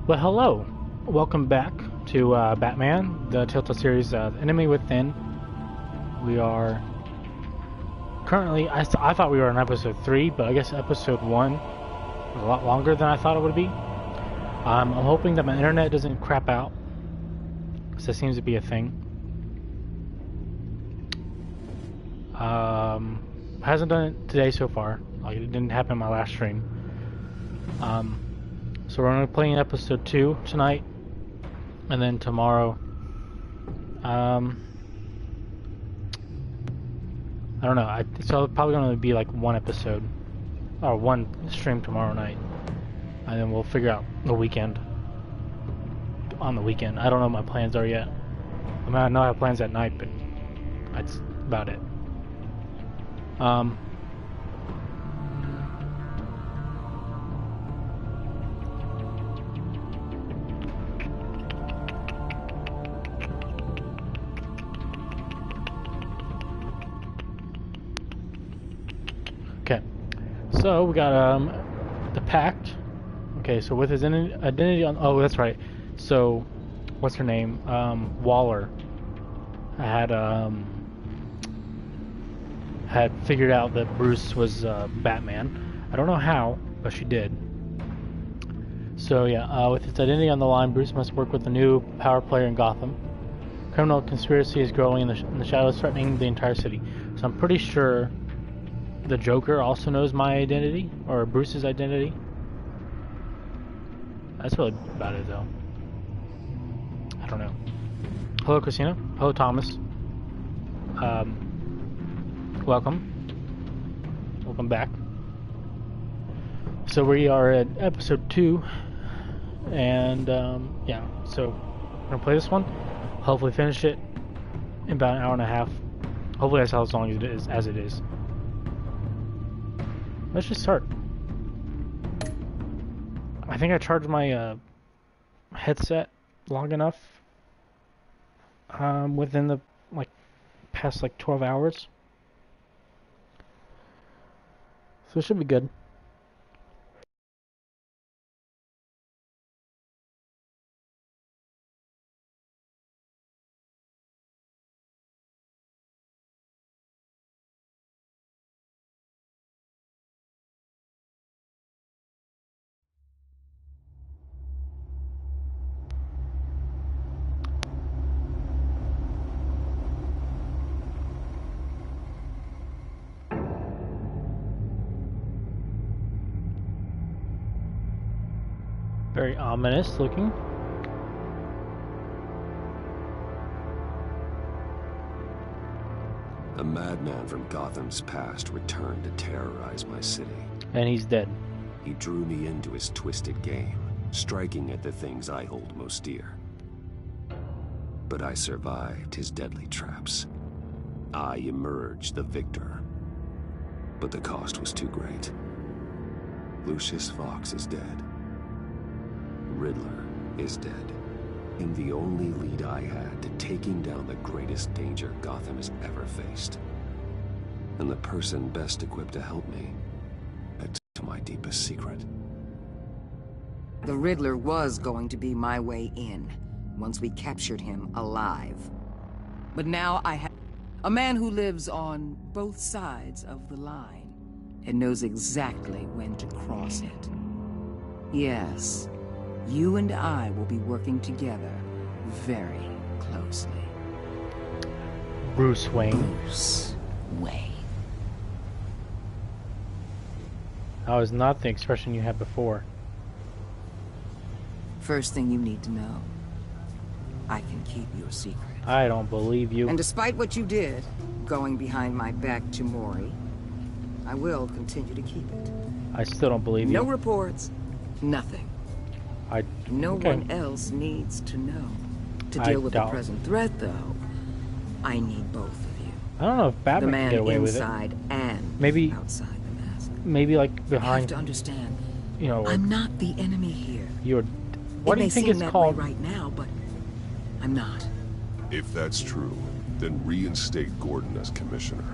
Well, hello. Welcome back to Batman, the TellTale series, Enemy Within. We are currently, I thought we were on episode 3, but I guess episode 1 was a lot longer than I thought it would be. I'm hoping that my internet doesn't crap out, because that seems to be a thing. Hasn't done it today so far. Like, it didn't happen in my last stream. So we're going to be playing episode 2 tonight, and then tomorrow, I don't know, it's probably going to be like one episode, or one stream tomorrow night, and then we'll figure out the weekend, on the weekend. I don't know what my plans are yet. I mean, I know I have plans at night, but that's about it. Okay, so we got the Pact. Okay, so with his identity on, oh, that's right. So, what's her name? Waller had figured out that Bruce was Batman. I don't know how, but she did. So yeah, with its identity on the line, Bruce must work with a new power player in Gotham. Criminal conspiracy is growing in the shadows, threatening the entire city. So I'm pretty sure the Joker also knows my identity, or Bruce's identity. That's really about it, though. I don't know. Hello, Christina. Hello, Thomas. Welcome back. So we are at episode 2, and yeah, so we're gonna play this one. Hopefully finish it in about an hour and a half. Hopefully that's how long as it is. Let's just start. I think I charged my headset long enough within the past 12 hours. So it should be good. Very ominous looking. A madman from Gotham's past returned to terrorize my city. And he's dead. He drew me into his twisted game, striking at the things I hold most dear. But I survived his deadly traps. I emerged the victor. But the cost was too great. Lucius Fox is dead. Riddler is dead. And the only lead I had to taking down the greatest danger Gotham has ever faced. And the person best equipped to help me, that's my deepest secret. The Riddler was going to be my way in, once we captured him alive. But now I have a man who lives on both sides of the line, and knows exactly when to cross it. Yes, you and I will be working together very closely. Bruce Wayne. Bruce Wayne. That was not the expression you had before. First thing you need to know, I can keep your secret. I don't believe you. And despite what you did, going behind my back to Mori, I will continue to keep it. I still don't believe you. No reports, nothing. No okay. one else needs to know. To deal with the present threat, though, I need both of you. I don't know if Batman can get away with it. The man inside and maybe outside the mask. Maybe like behind. You have to understand. You know, I'm not the enemy here. You're. What do you think it's called right now? But I'm not. If that's true, then reinstate Gordon as commissioner.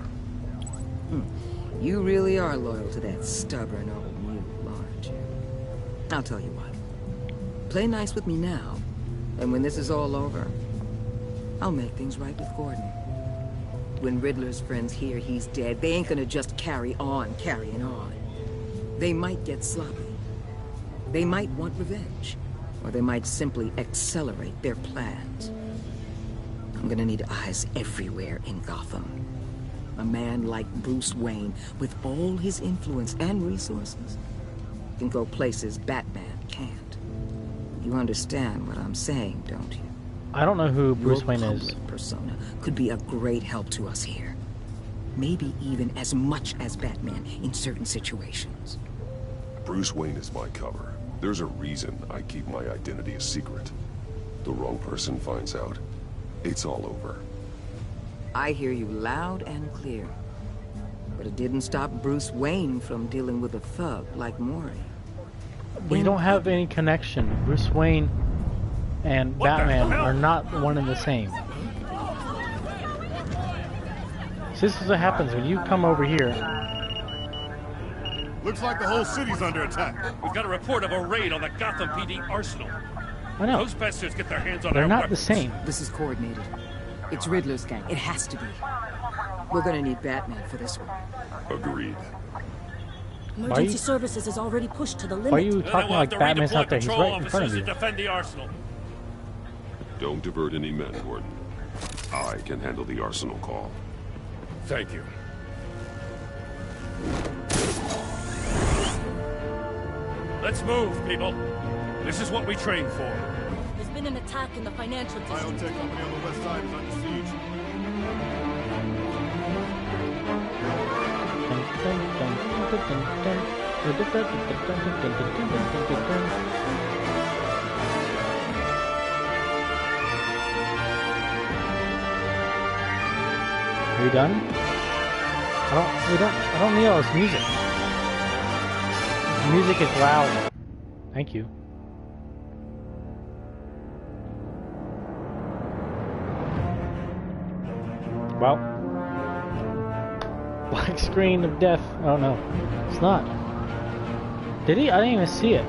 You really are loyal to that stubborn old mule, aren't you? I'll tell you what. Play nice with me now, and when this is all over, I'll make things right with Gordon. When Riddler's friends hear he's dead, they ain't gonna just carry on carrying on. They might get sloppy. They might want revenge. Or they might simply accelerate their plans. I'm gonna need eyes everywhere in Gotham. A man like Bruce Wayne, with all his influence and resources, can go places Batman can't. You understand what I'm saying, don't you? I don't know who Bruce Wayne is. Your persona could be a great help to us here. Maybe even as much as Batman in certain situations. Bruce Wayne is my cover. There's a reason I keep my identity a secret. The wrong person finds out, it's all over. I hear you loud and clear. But it didn't stop Bruce Wayne from dealing with a thug like Mori. We don't have any connection. Bruce Wayne and Batman are not one and the same. So this is what happens when you come over here. Looks like the whole city's under attack. We've got a report of a raid on the Gotham PD arsenal. I know. Those bastards get their hands on They're our not weapons. the same. This is coordinated. It's Riddler's gang. It has to be. We're gonna need Batman for this one. Agreed. Emergency services is already pushed to the limit. Why are you talking like Batman's out there? He's right in front of you. To defend the arsenal. Don't divert any men, Gordon. I can handle the arsenal call. Thank you. Let's move, people. This is what we trained for. There's been an attack in the financial district. Biotech company on the west side is under siege. Are you done? I don't need all this music. The music is loud. Thank you. Well, black screen of death. Oh no, it's not. Did he? I didn't even see it.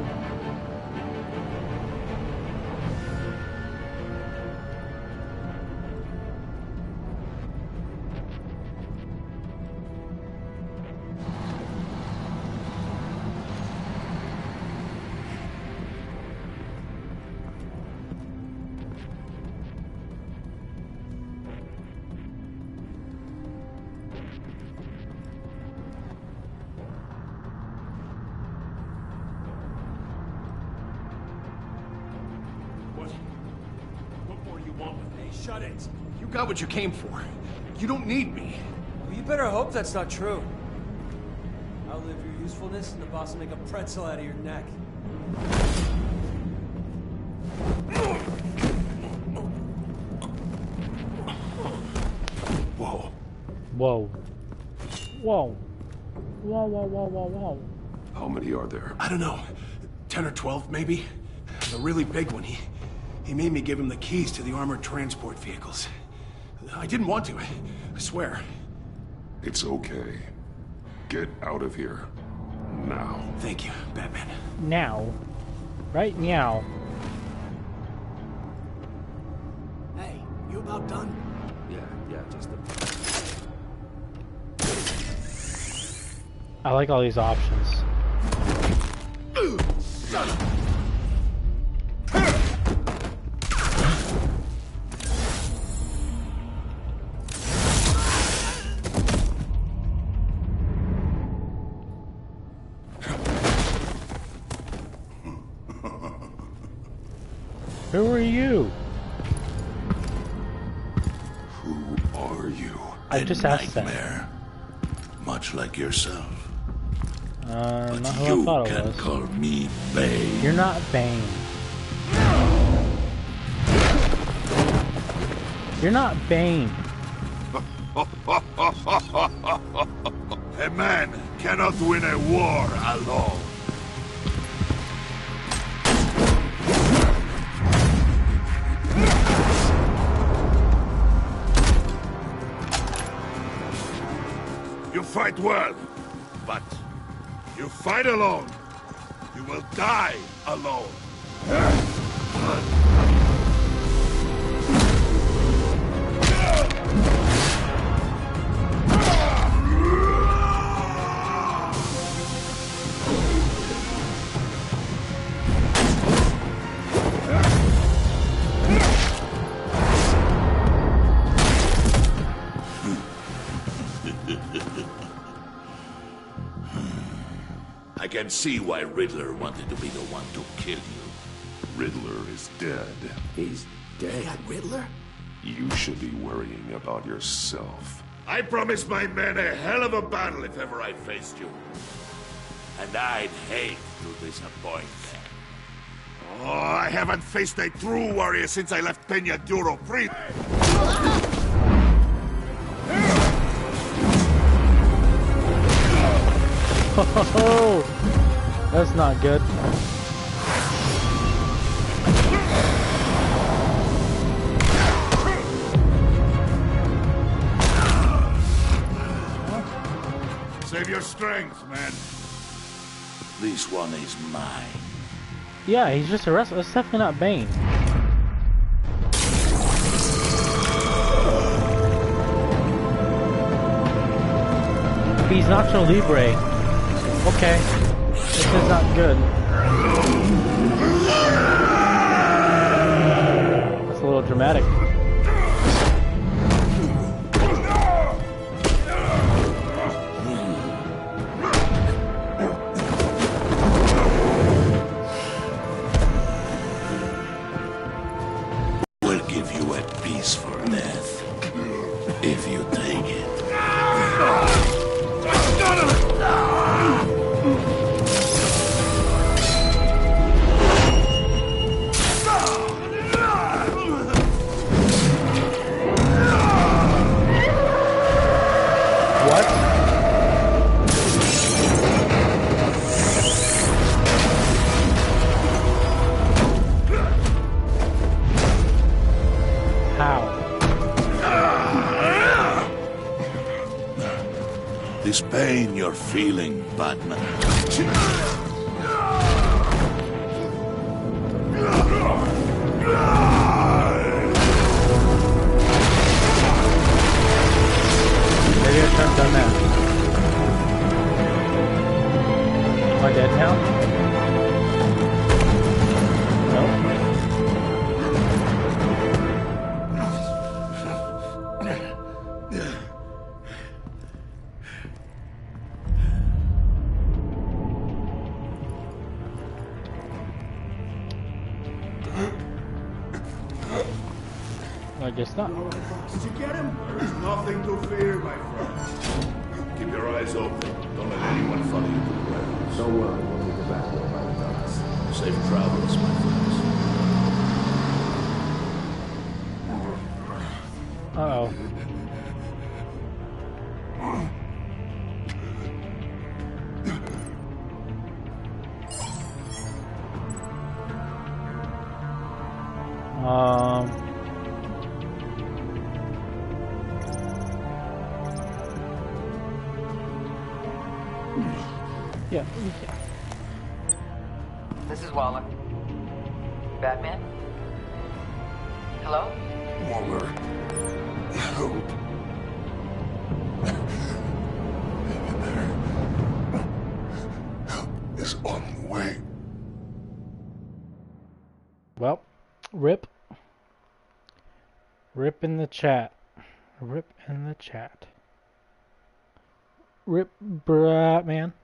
Shut it. You got what you came for. You don't need me. Well, you better hope that's not true. I'll live your usefulness and the boss will make a pretzel out of your neck. Whoa. Whoa. Whoa. Whoa, whoa, whoa, whoa, whoa. How many are there? I don't know. 10 or 12, maybe? The really big one, he made me give him the keys to the armored transport vehicles. I didn't want to, I swear. It's okay. Get out of here. Now. Thank you, Batman. Now. Right meow. Hey, you about done? Yeah, just a... I like all these options. Shut up! Who are you? I just asked that. Nightmare, much like yourself. Not But who I you thought it can was. call me Bane. You're not Bane. You're not Bane. A man cannot win a war alone. You fight well, but you fight alone. You will die alone. I can see why Riddler wanted to be the one to kill you. Riddler is dead. He's dead. Riddler? You should be worrying about yourself. I promised my men a hell of a battle if ever I faced you. And I'd hate to disappoint them. Oh, I haven't faced a true warrior since I left Peña Duro free. Oh, that's not good. Save your strength, man. This one is mine. Yeah, he's just a wrestler. That's definitely not Bane. He's Nacho Libre. Okay. This is not good. That's a little dramatic. We'll give you a peaceful death. If you take it. This pain you're feeling, Batman. Maybe I shouldn't have done that. Am I dead now? No? I guess not. Did you get him? There is nothing to fear, my friend. Keep your eyes open. Don't let anyone follow you to the ground. So well, when we go back to our dogs. Safe travels, my friends. Uh-oh. Yeah. This is Waller. Batman? Hello? Waller. Help. Help is on the way. Well, rip. Rip in the chat. Rip in the chat. Rip Batman.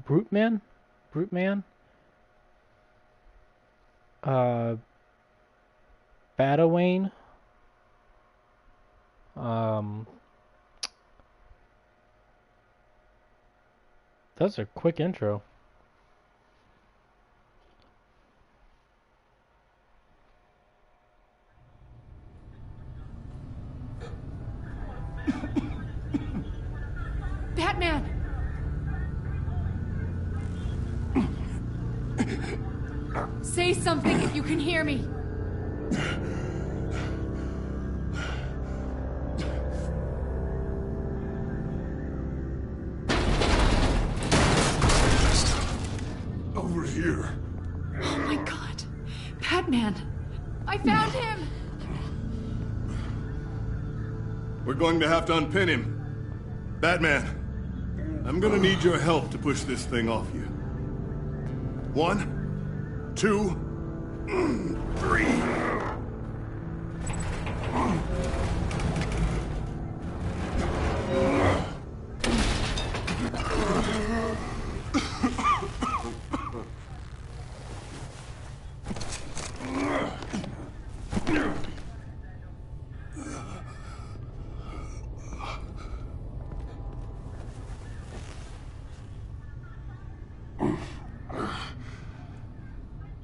Brute Man? Brute Man? Batawayne? That's a quick intro. Batman! Say something if you can hear me. Over here. Oh my God. Batman! I found him! We're going to have to unpin him. Batman, I'm gonna need your help to push this thing off you. 1, 2, 3.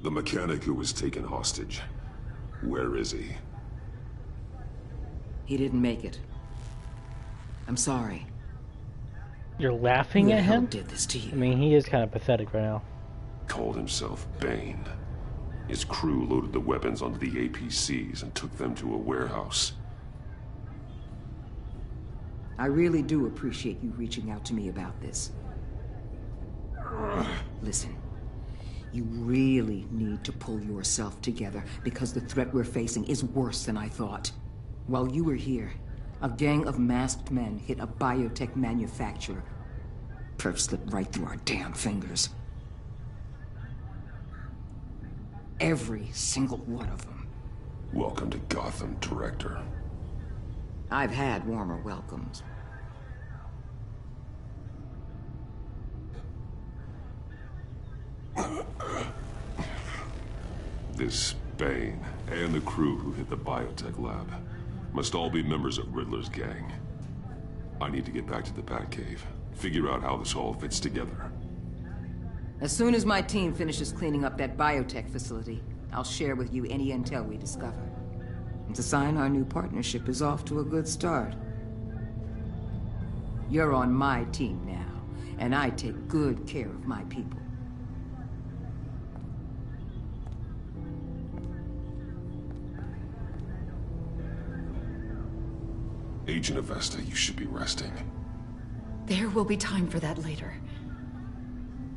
The mechanic who was taken hostage. Where is he? He didn't make it. I'm sorry. You're laughing Who the at hell him? did this to you? I mean, he is kind of pathetic right now. Called himself Bane. His crew loaded the weapons onto the APCs and took them to a warehouse. I really do appreciate you reaching out to me about this. Listen, you really need to pull yourself together because the threat we're facing is worse than I thought. While you were here, a gang of masked men hit a biotech manufacturer. Perf slipped right through our damn fingers. Every single one of them. Welcome to Gotham, Director. I've had warmer welcomes. This Bane and the crew who hit the biotech lab must all be members of Riddler's gang. I need to get back to the Batcave, figure out how this all fits together. As soon as my team finishes cleaning up that biotech facility, I'll share with you any intel we discover. And to sign our new partnership is off to a good start. You're on my team now, and I take good care of my people. Agent Avesta, you should be resting. There will be time for that later.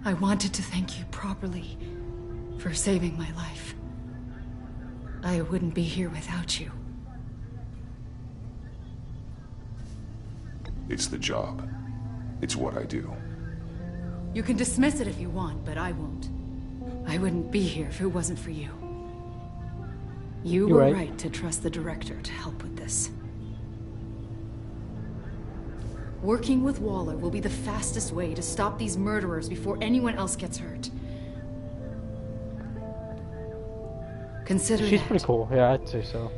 I wanted to thank you properly for saving my life. I wouldn't be here without you. It's the job. It's what I do. You can dismiss it if you want, but I won't. I wouldn't be here if it wasn't for you. You were right to trust the director to help with this. Working with Waller will be the fastest way to stop these murderers before anyone else gets hurt. Consider She's that. pretty cool. Yeah, I'd say so.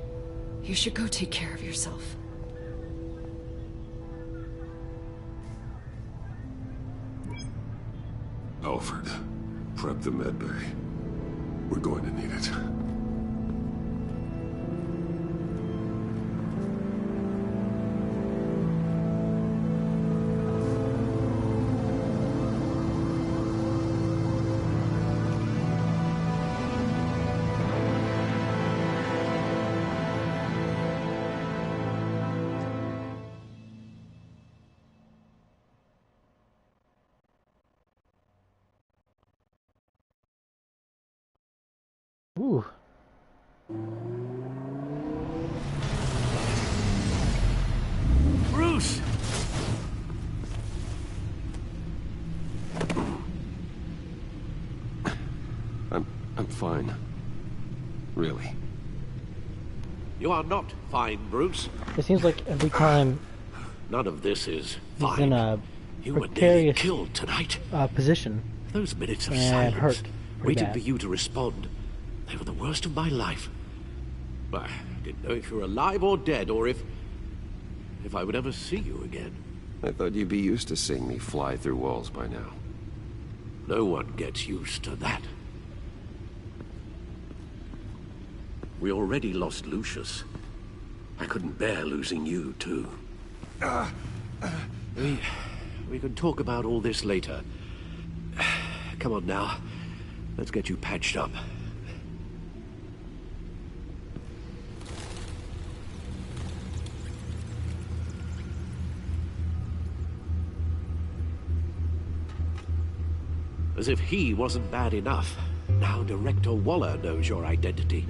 You should go take care of yourself. Alfred, prep the med bay. We're going to need it. Ooh. Bruce! I'm fine. Really. You are not fine, Bruce. It seems like every time None of this is he's fine. in a You were nearly precarious killed tonight. Position. Those minutes of And silence, hurt pretty waiting bad. for you to respond, they were the worst of my life. But I didn't know if you were alive or dead, or if... if I would ever see you again. I thought you'd be used to seeing me fly through walls by now. No one gets used to that. We already lost Lucius. I couldn't bear losing you, too. We could talk about all this later. Come on now. Let's get you patched up. As if he wasn't bad enough, now Director Waller knows your identity.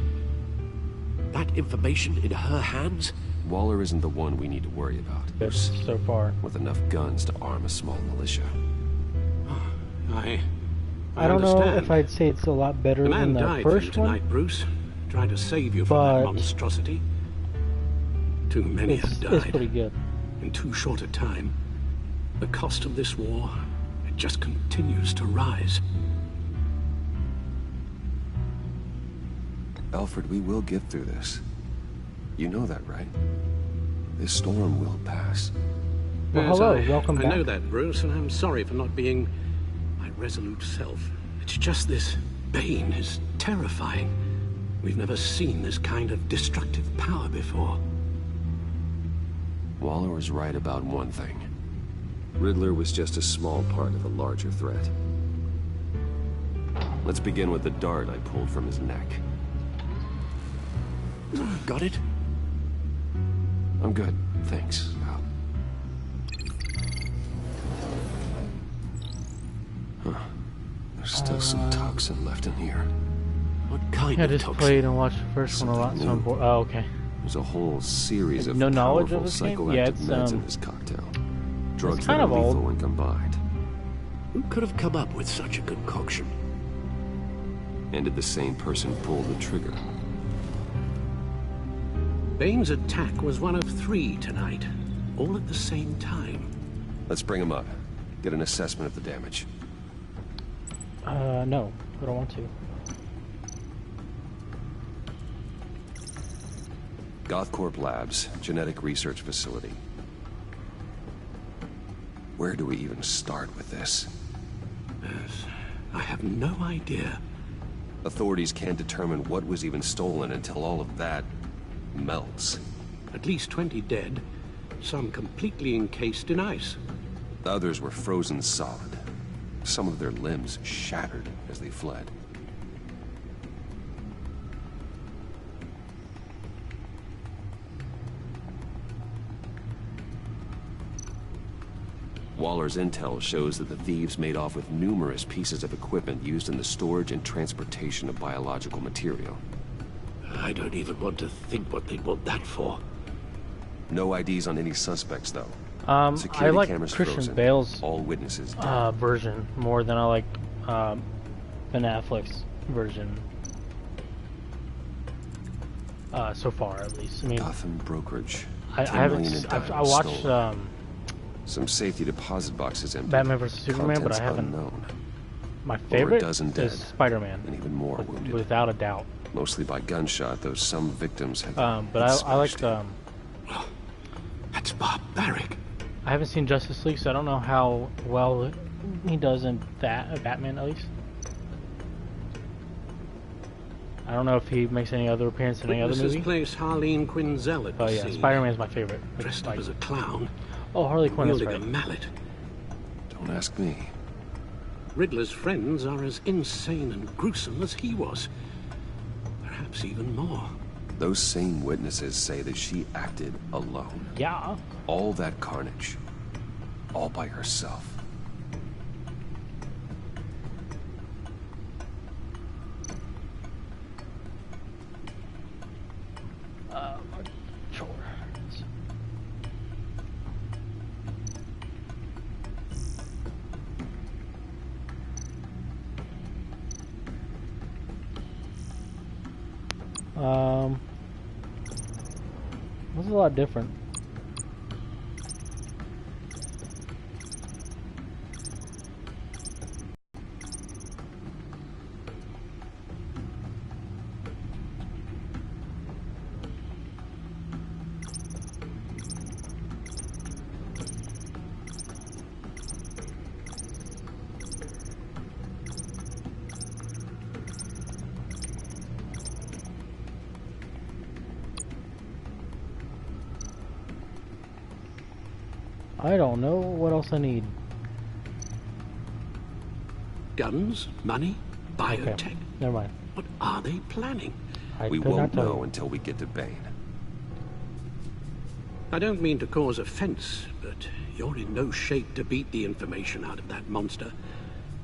That information in her hands? Waller isn't the one we need to worry about. Yes, so far. With enough guns to arm a small militia. I don't know understand. if I'd say it's a lot better The man than the died for you first one. tonight, Bruce. Trying to save you from that monstrosity. Too many have died. It's pretty good. In too short a time. The cost of this war, it just continues to rise. Alfred, we will get through this. You know that, right? This storm will pass. Well, Yes, hello, welcome back. I know that, Bruce, and I'm sorry for not being my resolute self. It's just this Bane is terrifying. We've never seen this kind of destructive power before. Waller was right about one thing. Riddler was just a small part of a larger threat. Let's begin with the dart I pulled from his neck. Got it? I'm good, thanks. Huh. There's still some toxin left in here. What kind I of just toxin? played and watched the first one a lot, so I'm bored. Oh, okay. There's a whole series of No knowledge of powerful this game? psychoactive Yeah, it's, meds in this cocktail. Drugs kind that of are lethal old. when combined. Who could have come up with such a concoction? And did the same person pull the trigger? Bane's attack was one of 3 tonight, all at the same time. Let's bring him up. Get an assessment of the damage. No, I don't want to. Gothcorp Labs, genetic research facility. Where do we even start with this? Yes, I have no idea. Authorities can't determine what was even stolen until all of that melts. At least 20 dead, some completely encased in ice. Others were frozen solid. Some of their limbs shattered as they fled. Waller's intel shows that the thieves made off with numerous pieces of equipment used in the storage and transportation of biological material. I don't even want to think what they'd want that for. No IDs on any suspects, though. I Security like cameras Christian frozen. Bale's All witnesses dead. version more than I like Ben Affleck's version. So far, at least. I mean, Gotham brokerage. I 10 haven't. million in I diamonds watched stolen. Some safety deposit boxes empty. Batman vs Superman, but I Contents haven't. unknown. My Over a favorite dozen dead, is Spider-Man, and even more wounded. without a doubt. Mostly by gunshot, though some victims have But I like That's barbaric. I haven't seen Justice League, so I don't know how well he does in that Batman, at least. I don't know if he makes any other appearance in any other Witnesses movie. place Harleen Quinzel at Oh the yeah, scene. Spider-Man's my favorite. Dressed Like, up as a clown. oh, Harley Quinn is wielding right. a mallet. Don't ask me. Riddler's friends are as insane and gruesome as he was. Perhaps even more. Those same witnesses say that she acted alone. Yeah. All that carnage. All by herself. Sure. This is a lot different. I don't know what else I need. Guns, money, biotech. Okay, never mind. What are they planning? We won't know until we get to Bane. I don't mean to cause offense, but you're in no shape to beat the information out of that monster,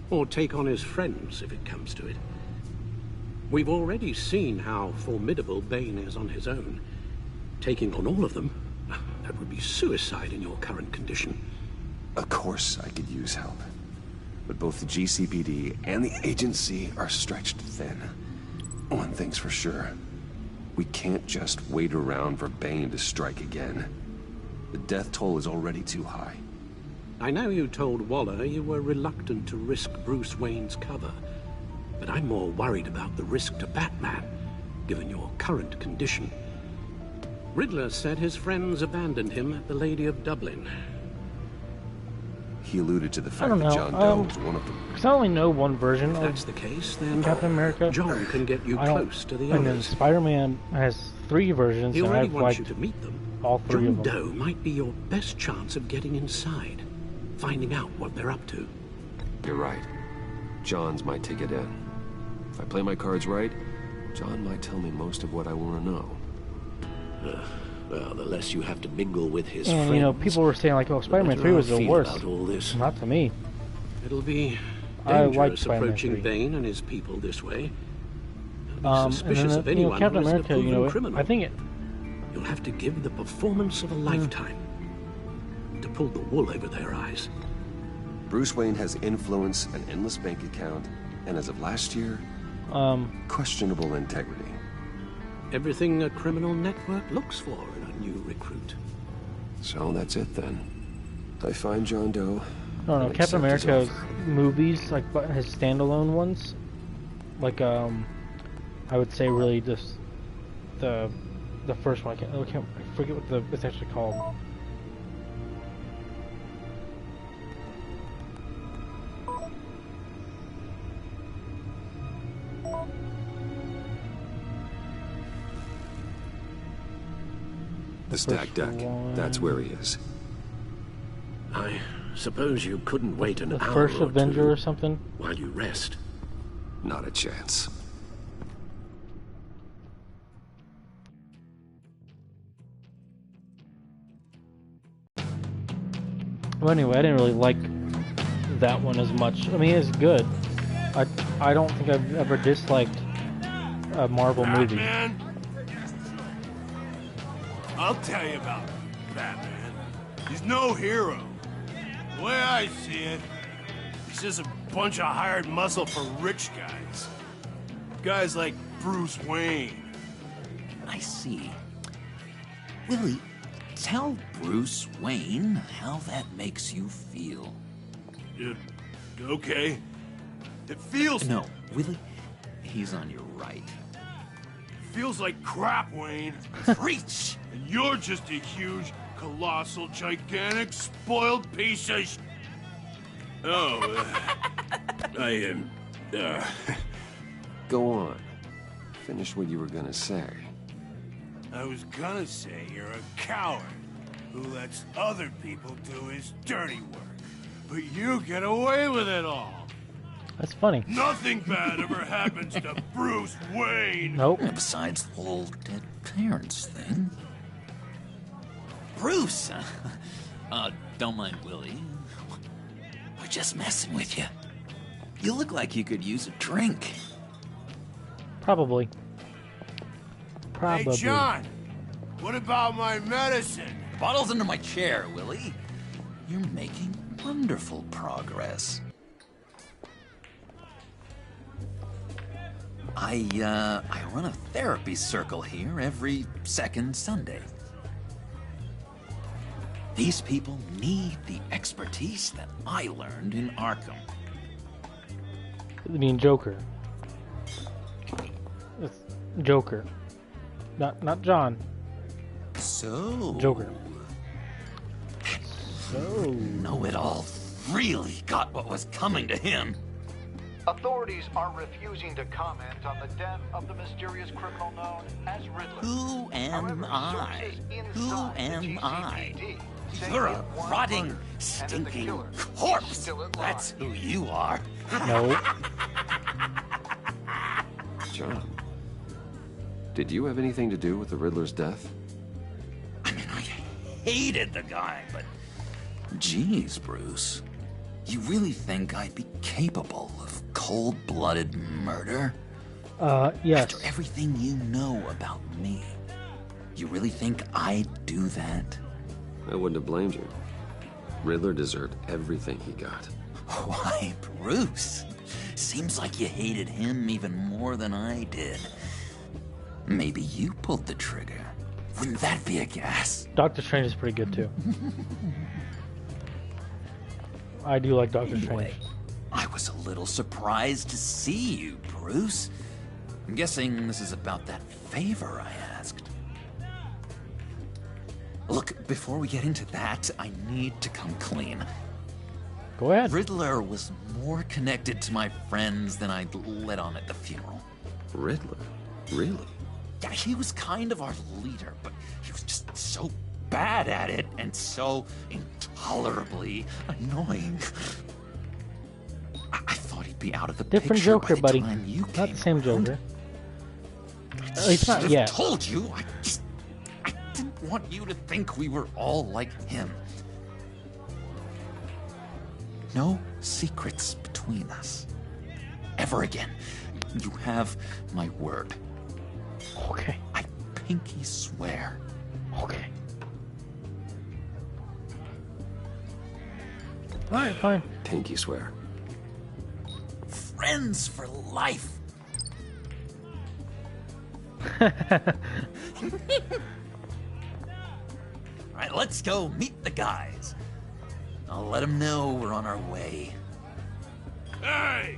or take on his friends if it comes to it. We've already seen how formidable Bane is on his own. Taking on all of them, that would be suicide in your current condition. Of course I could use help. But both the GCPD and the agency are stretched thin. One thing's for sure. We can't just wait around for Bane to strike again. The death toll is already too high. I know you told Waller you were reluctant to risk Bruce Wayne's cover, but I'm more worried about the risk to Batman, given your current condition. Riddler said his friends abandoned him at the Lady of Dublin. He alluded to the fact that John Doe was one of them. Because I only know one version if of that's the case, then Captain America. John can get you close to the others. And then Spider-Man has 3 versions, He and already I've wants liked you to meet them. all 3 of them. John Doe might be your best chance of getting inside, finding out what they're up to. You're right. John's my ticket in. If I play my cards right, John might tell me most of what I want to know. Well, the less you have to mingle with his and, friends. you know, people were saying, like, oh, Spider-Man 3 was the worst. All this. Not to me. It'll be I like dangerous Spider-Man approaching 3. Bane and his people this way. And Suspicious then, of anyone Captain who isn't a America, proven criminal. I think it... You'll have to give the performance of a lifetime to pull the wool over their eyes. Bruce Wayne has influence, an endless bank account, and as of last year, questionable integrity. Everything a criminal network looks for in a new recruit. So that's it then. I find John Doe. I don't know, Captain America's movies, like his standalone ones, like I would say really just the first one. I forget what it's actually called. The stacked deck. That's where he is. I suppose you couldn't wait an hour The first or Avenger two or something? while you rest. Not a chance. Well, anyway, I didn't really like that one as much. I mean, it's good. I don't think I've ever disliked a Marvel movie. I'll tell you about Batman. He's no hero. The way I see it, he's just a bunch of hired muscle for rich guys. Guys like Bruce Wayne. I see. Willie, tell Bruce Wayne how that makes you feel. Okay. It feels... No, Willie, he's on your right. Feels like crap, Wayne. Preach! And you're just a huge, colossal, gigantic, spoiled piece of sh... Oh, I am... Go on. Finish what you were gonna say. I was gonna say you're a coward who lets other people do his dirty work. But you get away with it all. That's funny. Nothing bad ever happens to Bruce Wayne. Nope. Besides the whole dead parents thing. Bruce! Don't mind Willie. We're just messing with you. You look like you could use a drink. Probably. Hey, John! What about my medicine? The bottle's under my chair, Willie. You're making wonderful progress. I run a therapy circle here every second Sunday. These people need the expertise that I learned in Arkham. I mean Joker. It's Joker. Not John. So... Joker. So... Know-it-all really got what was coming to him. Authorities are refusing to comment on the death of the mysterious criminal known as Riddler. Who am I? Who am I? You're a rotting, stinking corpse. That's who you are. No. John, did you have anything to do with the Riddler's death? Hated the guy, but... Geez, Bruce. You really think I'd be capable of cold-blooded murder? Yes. After everything you know about me, you really think I'd do that? I wouldn't have blamed you. Riddler deserved everything he got. Why, Bruce? Seems like you hated him even more than I did. Maybe you pulled the trigger. Wouldn't that be a guess? Doctor Strange is pretty good too. I do like Doctor Strange. I was a little surprised to see you, Bruce. I'm guessing this is about that favor I asked. Look, before we get into that, I need to come clean. Go ahead. Riddler was more connected to my friends than I'd let on at the funeral. Riddler? Really? Yeah, he was kind of our leader, but he was just so bad at it and so intolerably annoying. I thought he'd be out of the Different picture Joker, by the buddy. time you Not came the same around. Joker. At least not yet. I told you. I didn't want you to think we were all like him. No secrets between us. Ever again. You have my word. Okay. I pinky swear. Okay. Alright, fine. Pinky swear. Friends for life. Alright, let's go meet the guys. I'll let them know we're on our way. Hey!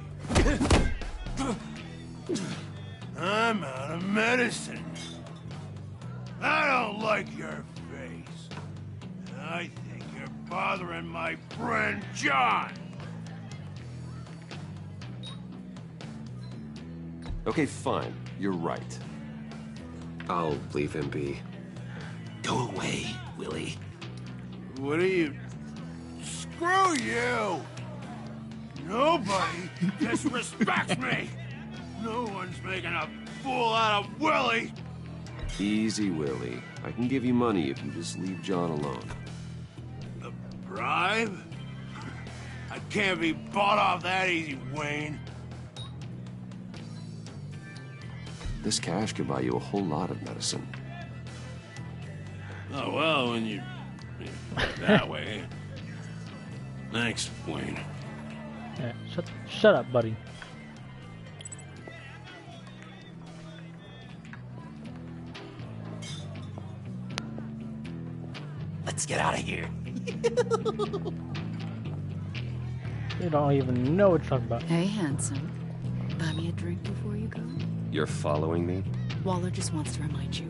I'm out of medicine. I don't like your face. I think you're bothering my friend John. Okay, fine. You're right. I'll leave him be. Go away, Willie. What are you... Screw you! Nobody disrespects me! No one's making a fool out of Willie! Easy, Willie. I can give you money if you just leave John alone. A bribe? I can't be bought off that easy, Wayne. This cash could buy you a whole lot of medicine. Oh, well, when you put it that way. Thanks, Wayne. Yeah, shut up, buddy. Let's get out of here. You don't even know what you're talking about. Hey, handsome. Buy me a drink before you go? You're following me? Waller just wants to remind you.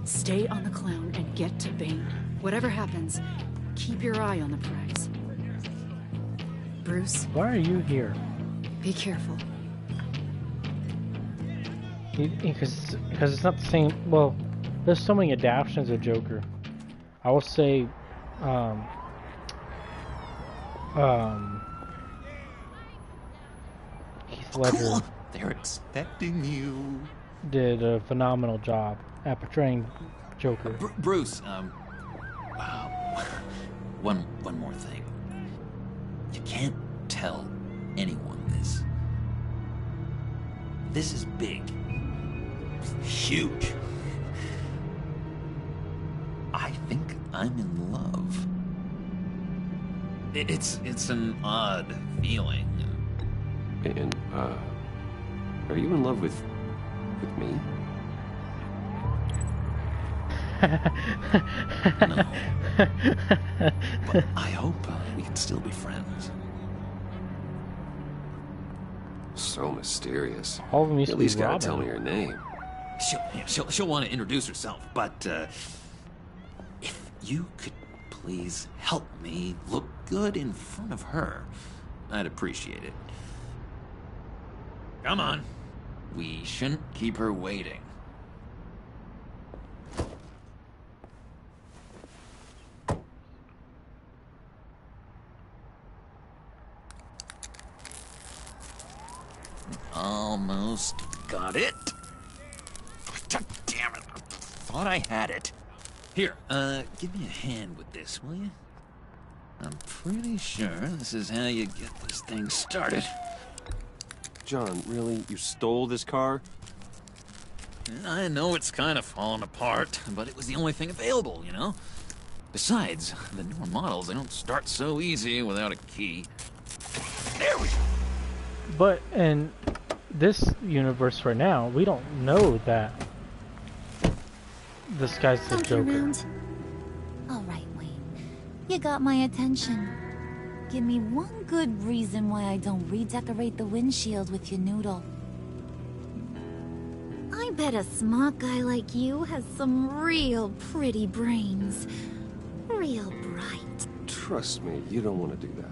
Stay on the clown and get to Bane. Whatever happens, keep your eye on the prize. Bruce? Why are you here? Be careful. Because it's not the same. Well, there's so many adaptations of Joker. I will say, Heath Ledger Cool. They're expecting you. did a phenomenal job at portraying Joker. Bruce, one more thing. You can't tell anyone this. This is big. Huge. I think I'm in love. It's an odd feeling. And, are you in love with me? No. But I hope we can still be friends. So mysterious. All of them used You to at be least gotta Robin. tell me your name. She'll want to introduce herself, but if you could please help me look good in front of her, I'd appreciate it. Come on. We shouldn't keep her waiting. Almost got it. God damn it. Thought I had it. Here, give me a hand with this, will you? I'm pretty sure this is how you get this thing started. John, really? You stole this car? I know it's kind of falling apart, but it was the only thing available, you know? Besides, the newer models, they don't start so easy without a key. There we go! But in this universe right now, we don't know that this guy's the Joker. All right, Wayne. You got my attention. Give me one good reason why I don't redecorate the windshield with your noodle. I bet a smart guy like you has some real pretty brains. Real bright. Trust me, you don't want to do that.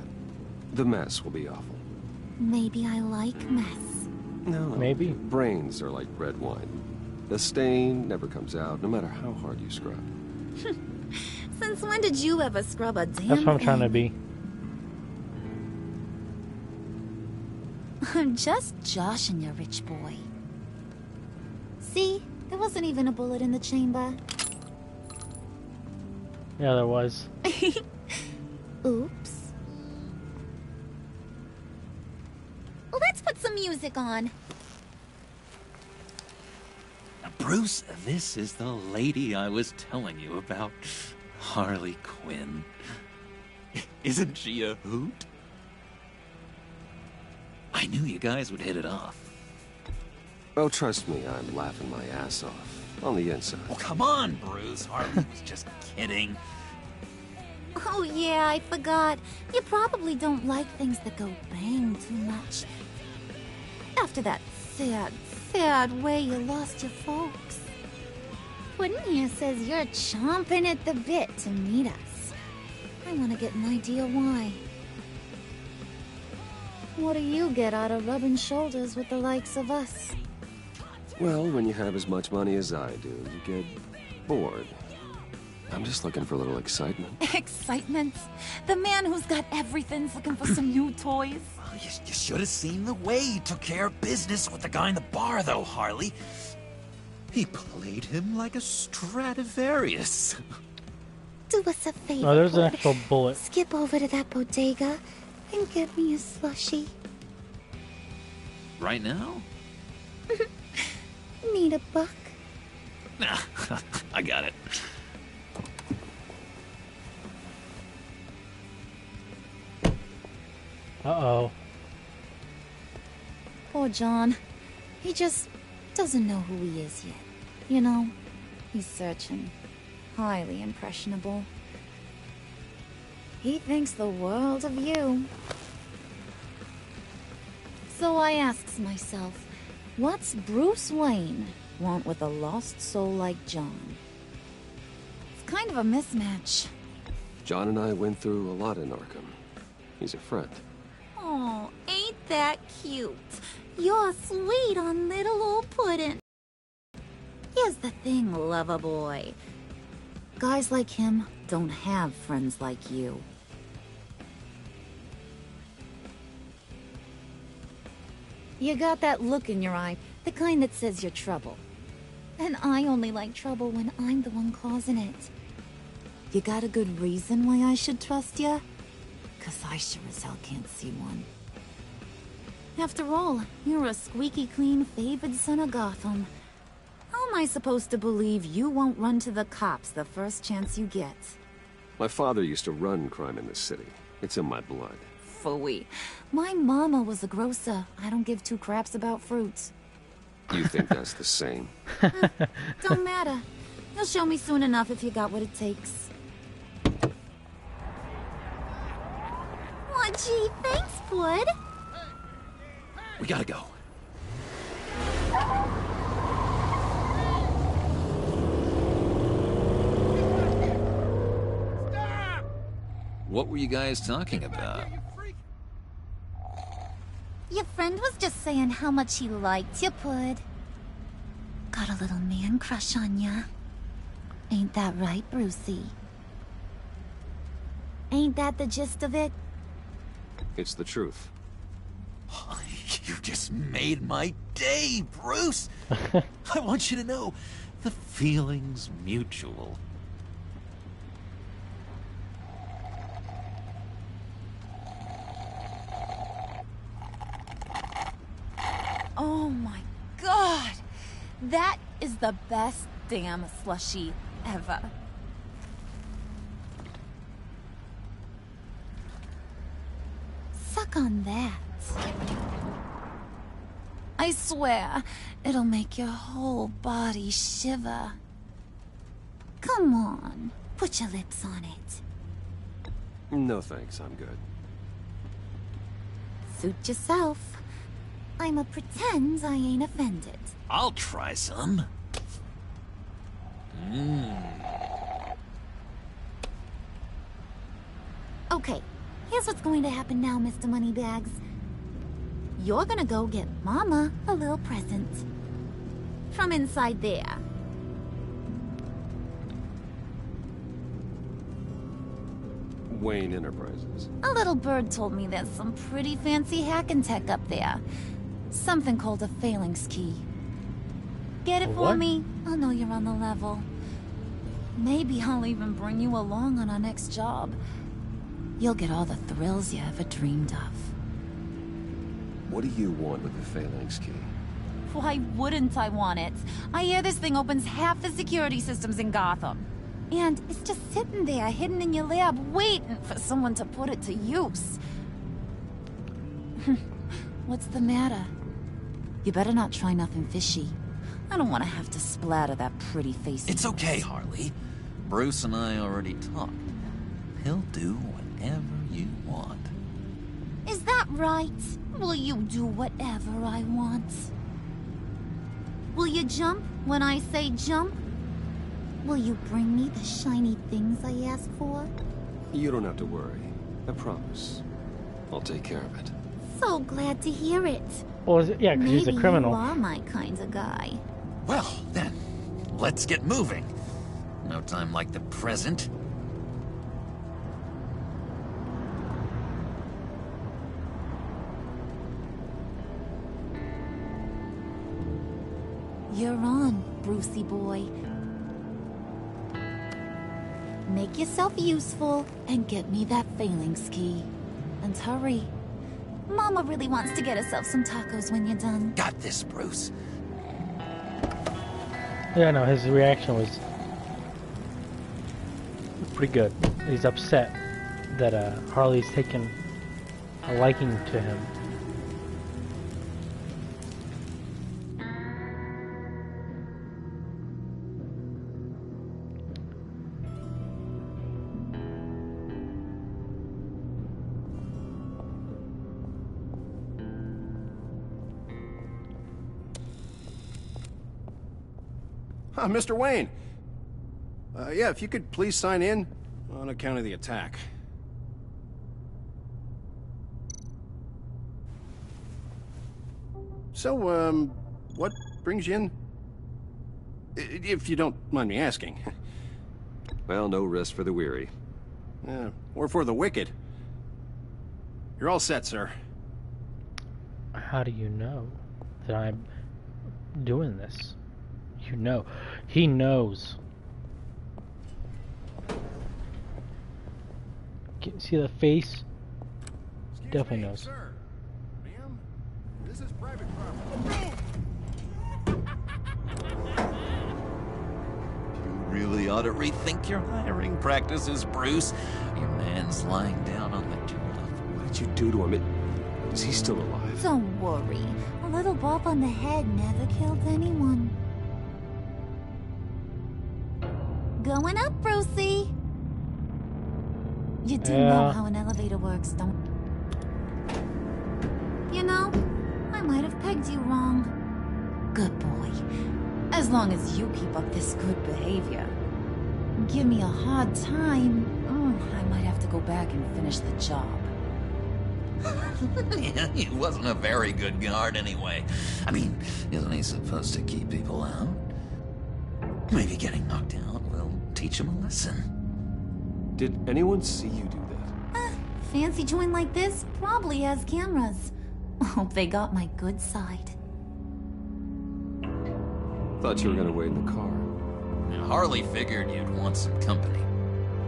The mess will be awful. Maybe I like mess. No, maybe. Brains are like red wine. The stain never comes out, no matter how hard you scrub. Since when did you ever scrub a damn That's what I'm trying to be. I'm just joshing you, rich boy. See? There wasn't even a bullet in the chamber. Yeah, there was. Oops. Well, let's put some music on. Now, Bruce, this is the lady I was telling you about. Harley Quinn. Isn't she a hoot? I knew you guys would hit it off. Oh, trust me, I'm laughing my ass off. On the inside. Oh, come on, Bruce. Harley was just kidding. Oh yeah, I forgot. You probably don't like things that go bang too much. After that sad way you lost your folks. Puddin' here says you're chomping at the bit to meet us. I want to get an idea why. What do you get out of rubbing shoulders with the likes of us? Well, when you have as much money as I do, you get bored. I'm just looking for a little excitement. Excitement? The man who's got everything's looking for some new toys? You should have seen the way he took care of business with the guy in the bar, though, Harley. He played him like a Stradivarius. Do us a favor. Oh, there's an Bud. actual bullet. Skip over to that bodega and get me a slushie. Right now? Need a buck? Nah, I got it. Uh-oh. Poor John. He just doesn't know who he is yet. You know, he's searching. Highly impressionable. He thinks the world of you. So I asks myself, what's Bruce Wayne want with a lost soul like John? It's kind of a mismatch. John and I went through a lot in Arkham. He's a friend. Oh, ain't that cute? You're sweet on little old Puddin'. Here's the thing, lover boy. Guys like him don't have friends like you. You got that look in your eye, the kind that says you're trouble. And I only like trouble when I'm the one causing it. You got a good reason why I should trust you? 'Cause I sure as hell can't see one. After all, you're a squeaky clean favored son of Gotham. How am I supposed to believe you won't run to the cops the first chance you get? My father used to run crime in this city. It's in my blood. Phooey. My mama was a grocer. I don't give two craps about fruits. You think that's the same? Don't matter. You'll show me soon enough if you got what it takes. Aw, gee, thanks, Bud. We gotta go. What were you guys talking about? Your friend was just saying how much he liked you, Pud. Got a little man crush on ya. Ain't that right, Brucey? Ain't that the gist of it? It's the truth. You just made my day, Bruce. I want you to know the feeling's mutual. Oh my god! That is the best damn slushie ever. Suck on that. I swear, it'll make your whole body shiver. Come on, put your lips on it. No thanks, I'm good. Suit yourself. I'ma pretend I ain't offended. I'll try some. Okay, here's what's going to happen now, Mr. Moneybags. You're gonna go get Mama a little present. From inside there. Wayne Enterprises. A little bird told me there's some pretty fancy hacking tech up there. Something called a phalanx key. Get it for me? I'll know you're on the level. Maybe I'll even bring you along on our next job. You'll get all the thrills you ever dreamed of. What do you want with the phalanx key? Why wouldn't I want it? I hear this thing opens half the security systems in Gotham. And it's just sitting there, hidden in your lab, waiting for someone to put it to use. What's the matter? You better not try nothing fishy. I don't want to have to splatter that pretty face. It's okay, Harley. Bruce and I already talked. He'll do whatever you want. Is that right? Will you do whatever I want? Will you jump when I say jump? Will you bring me the shiny things I ask for? You don't have to worry. I promise. I'll take care of it. So glad to hear it. Well, yeah, because he's a criminal. Maybe you are my kind of guy. Well, then, let's get moving. No time like the present. You're on, Brucey boy. Make yourself useful and get me that phalanx key. And hurry. Mama really wants to get herself some tacos when you're done. Got this, Bruce. Yeah, no, his reaction was pretty good. He's upset that Harley's taken a liking to him. Mr. Wayne. Yeah, if you could please sign in on account of the attack. So, what brings you in? If you don't mind me asking. Well, no rest for the weary. Or for the wicked. You're all set, sir. How do you know that I'm doing this? You know. He knows. See the face? Definitely knows. Sir. Ma'am, this is private property. You really ought to rethink your hiring practices, Bruce. Your man's lying down on the job. What did you do to him? Is he still alive? Don't worry. A little bump on the head never killed anyone. Going up, Brucey. You do know how an elevator works, don't you? know, I might have pegged you wrong. Good boy. As long as you keep up this good behavior. Give me a hard time, I might have to go back and finish the job. Yeah, he wasn't a very good guard anyway. I mean, isn't he supposed to keep people out? Maybe getting knocked out will teach him a lesson. Did anyone see you do that? Fancy joint like this probably has cameras. Hope they got my good side. Thought you were gonna wait in the car. Harley figured you'd want some company.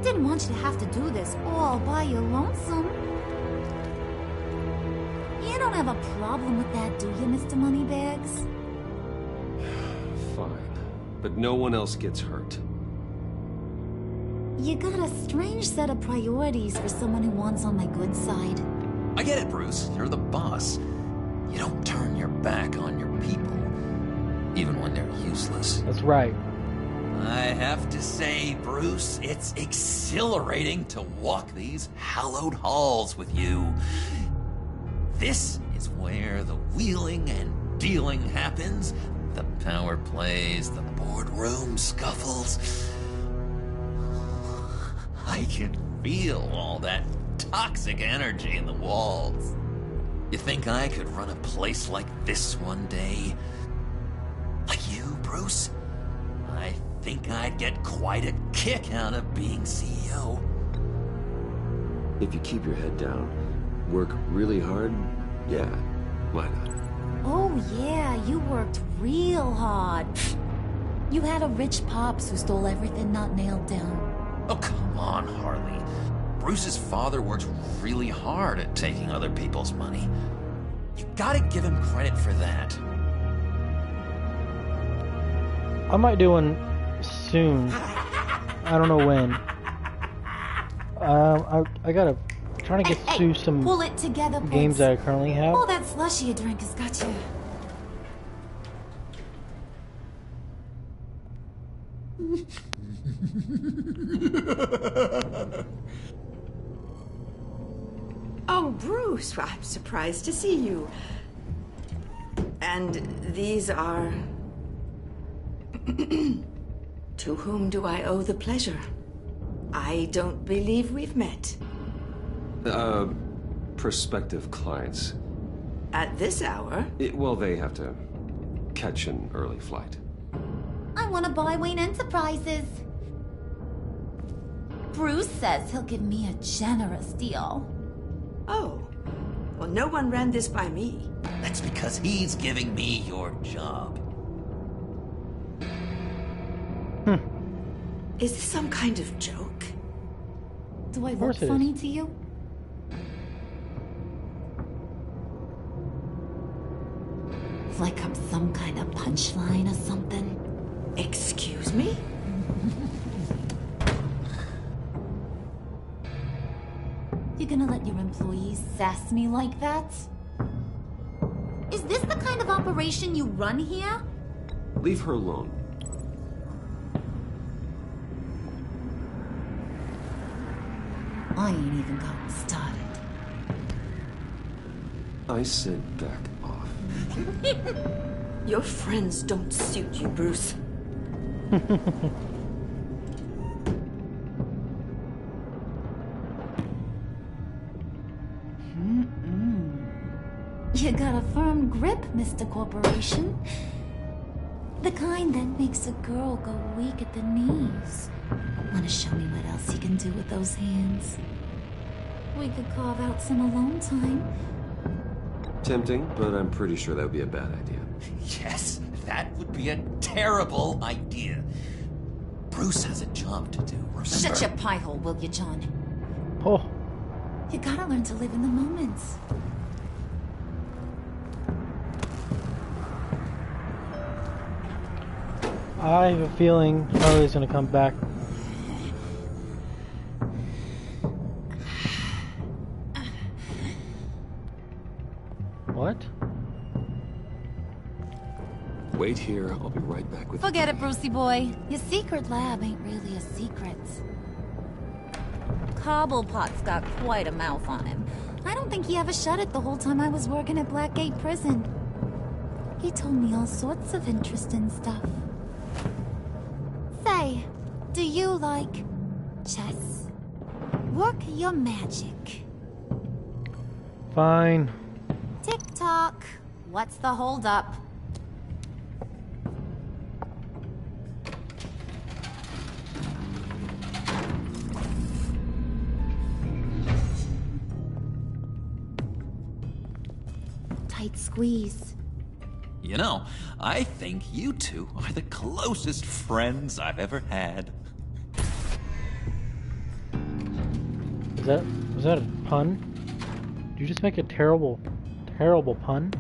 Didn't want you to have to do this all by your lonesome. You don't have a problem with that, do you, Mr. Moneybags? Fine. But no one else gets hurt. You got a strange set of priorities for someone who wants on my good side. I get it, Bruce. You're the boss. You don't turn your back on your people, even when they're useless. That's right. I have to say, Bruce, it's exhilarating to walk these hallowed halls with you. This is where the wheeling and dealing happens. The power plays, the boardroom scuffles. I can feel all that toxic energy in the walls. You think I could run a place like this one day? Like you, Bruce? I think I'd get quite a kick out of being CEO. If you keep your head down, work really hard, yeah, why not? Oh yeah, you worked real hard. You had a rich pops who stole everything not nailed down. Oh, come on, Harley. Bruce's father works really hard at taking other people's money. You gotta give him credit for that. I might do one soon. I don't know when. I gotta trying to get through some pull it together, games that I currently have. Oh, that slushy you drink has got you. Oh, Bruce, well, I'm surprised to see you. And these are... To whom do I owe the pleasure? I don't believe we've met. Prospective clients. At this hour? Well, they have to catch an early flight. I want to buy Wayne Enterprises. Bruce says he'll give me a generous deal. Oh, well, no one ran this by me. That's because he's giving me your job. Is this some kind of joke? Do I look funny to you? Like I'm some kind of punchline or something. Excuse me? You gonna let your employees sass me like that? Is this the kind of operation you run here? Leave her alone. I ain't even gotten started. I said back off. Your friends don't suit you, Bruce. You got a firm grip, Mr. Corporation. The kind that makes a girl go weak at the knees. Wanna show me what else you can do with those hands? We could carve out some alone time. Tempting, but I'm pretty sure that would be a bad idea. Yes, that would be a terrible idea. Bruce has a job to do, remember? Shut your pie hole, will you, John? Oh. You gotta learn to live in the moments. I have a feeling Harley's gonna come back. What? Wait here, I'll be right back with you. Forget it, Brucey boy. Your secret lab ain't really a secret. Cobblepot's got quite a mouth on him. I don't think he ever shut it the whole time I was working at Blackgate Prison. He told me all sorts of interesting stuff. Say, do you like chess? Work your magic. Fine. Tick-tock. What's the holdup? tight squeeze. You know, I think you two are the closest friends I've ever had. Was that a pun? Did you just make a terrible, terrible pun?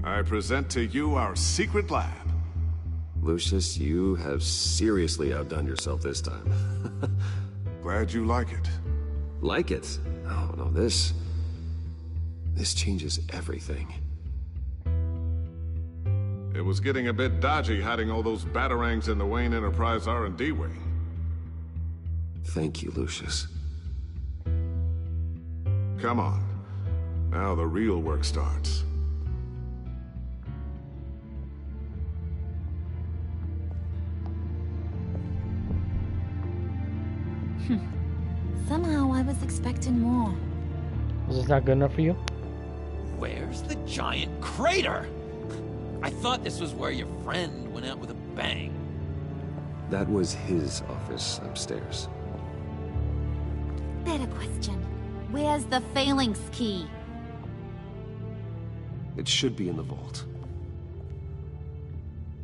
I present to you our secret lab. Lucius, you have seriously outdone yourself this time. Glad you like it. Like it? Oh, no, this changes everything. It was getting a bit dodgy hiding all those batarangs in the Wayne Enterprise R&D wing. Thank you, Lucius. Come on. Now the real work starts. Somehow I was expecting more. Was this not good enough for you? Where's the giant crater? I thought this was where your friend went out with a bang. That was his office upstairs. Better question. Where's the phalanx key? It should be in the vault.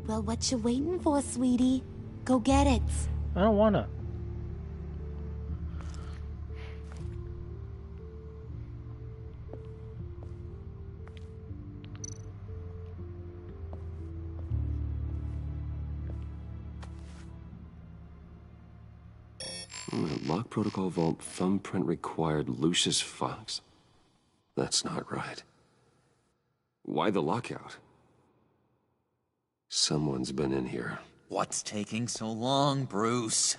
Well, what you waiting for, sweetie? Go get it. I don't wanna. Lock protocol vault thumbprint required Lucius Fox. That's not right. Why the lockout? Someone's been in here. What's taking so long, Bruce?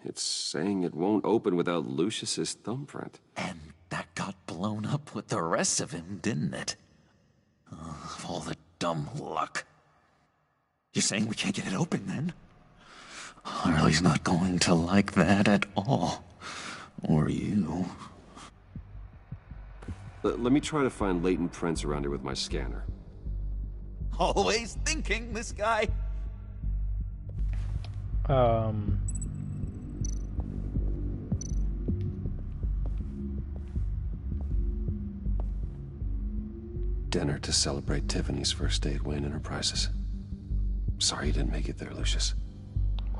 It's saying it won't open without Lucius's thumbprint. And that got blown up with the rest of him, didn't it? All the dumb luck. You're saying we can't get it open, then? Harley's not going to like that at all. Or you. Let me try to find latent prints around here with my scanner. Always thinking, this guy. Dinner to celebrate Tiffany's first day at Wayne Enterprises. Sorry you didn't make it there, Lucius.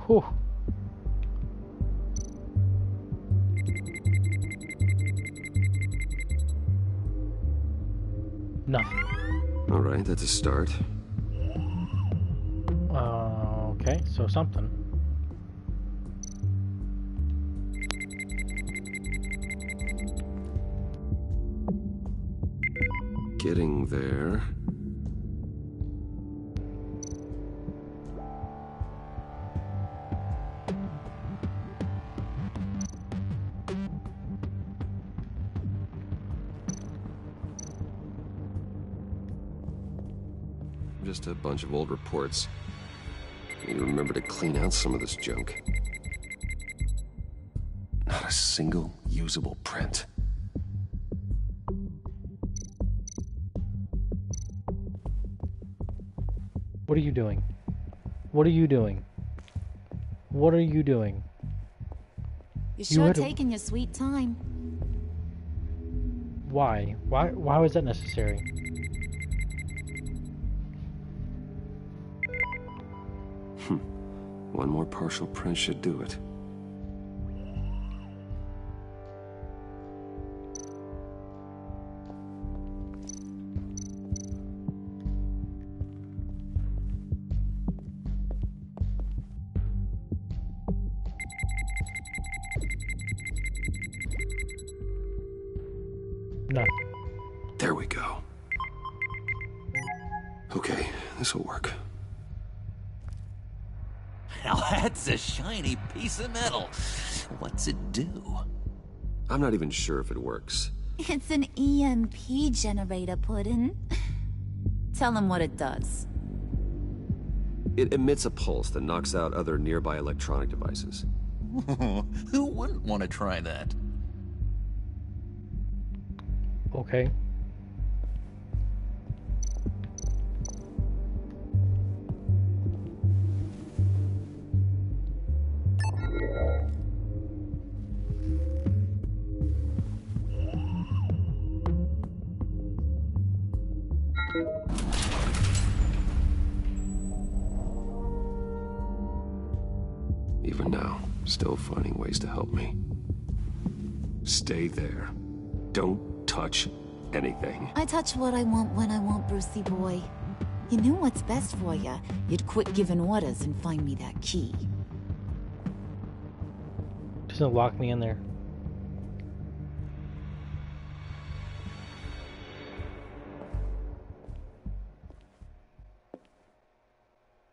Whew. Nothing. All right, that's a start. Okay, so something. Getting there. Just a bunch of old reports. Need to remember to clean out some of this junk. Not a single usable print. What are you doing? What are you doing? What are you doing? You're sure taking your sweet time. Why? Why was that necessary? One more partial print should do it. No. There we go. Okay, this will work. Now that's a shiny piece of metal. What's it do? I'm not even sure if it works. It's an EMP generator, Puddin'. Tell him what it does. It emits a pulse that knocks out other nearby electronic devices. Who wouldn't want to try that? Okay. Even now, still finding ways to help me. Stay there. Don't touch anything. I touch what I want when I want, Brucey boy. You knew what's best for you. You'd quit giving orders and find me that key. Just don't lock me in there.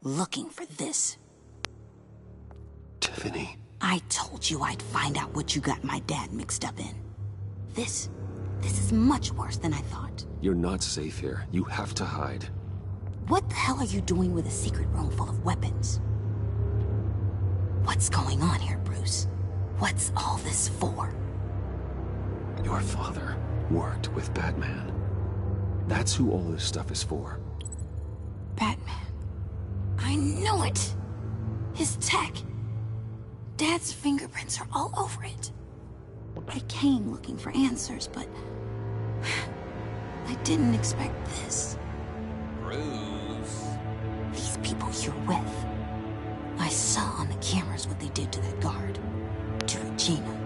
Looking for this. Tiffany. I told you I'd find out what you got my dad mixed up in. This is much worse than I thought. You're not safe here. You have to hide. What the hell are you doing with a secret room full of weapons? What's going on here, Bruce? What's all this for? Your father worked with Batman. That's who all this stuff is for. Batman. I knew it! His tech. Dad's fingerprints are all over it. I came looking for answers, but I didn't expect this. Bruce. These people you're with. I saw on the cameras what they did to that guard. To Regina.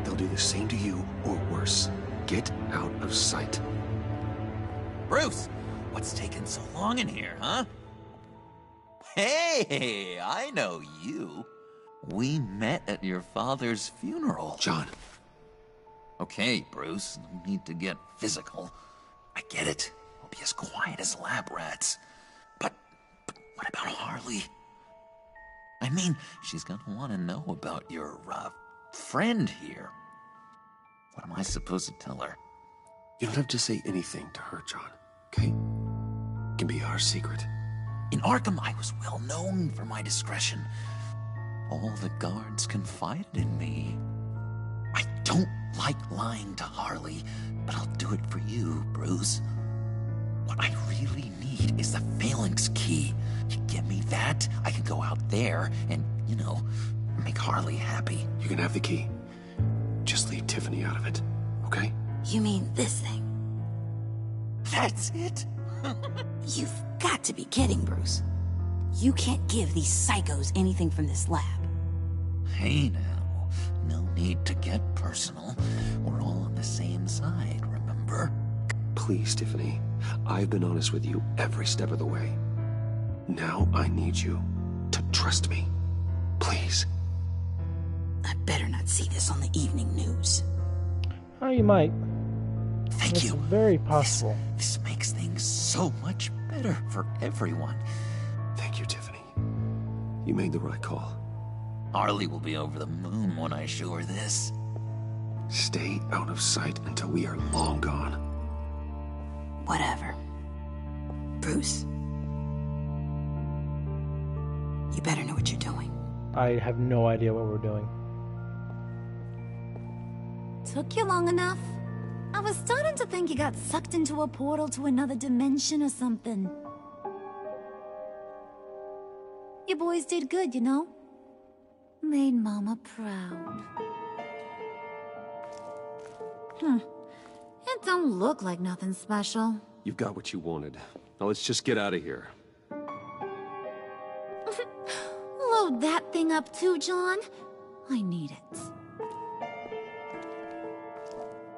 They'll do the same to you, or worse. Get out of sight. Bruce, what's taking so long in here, huh? Hey, I know you. We met at your father's funeral. John. Okay, Bruce, no need to get physical. I get it. We'll be as quiet as lab rats. But what about Harley? I mean, she's gonna want to know about your, friend here. What am I supposed to tell her? You don't have to say anything to her, John, okay? It can be our secret. In Arkham, I was well known for my discretion. All the guards confided in me. I don't like lying to Harley, but I'll do it for you, Bruce. What I really need is the Phalanx key. You give me that, I can go out there and, make Harley happy. You can have the key. Just leave Tiffany out of it, okay? You mean this thing? That's it? You've got to be kidding, Bruce. You can't give these psychos anything from this lab. Hey now, no need to get personal. We're all on the same side, remember? Please, Tiffany. I've been honest with you every step of the way. Now I need you to trust me. Please. I better not see this on the evening news. Oh, you might. Thank you. Very possible. This makes things so much better for everyone. Thank you, Tiffany. You made the right call. Harley will be over the moon when I show her this. Stay out of sight until we are long gone. Whatever. Bruce. You better know what you're doing. I have no idea what we're doing. Took you long enough? I was starting to think you got sucked into a portal to another dimension or something. You boys did good, you know? Made Mama proud. It don't look like nothing special. You've got what you wanted. Now let's just get out of here. Load that thing up too, John. I need it.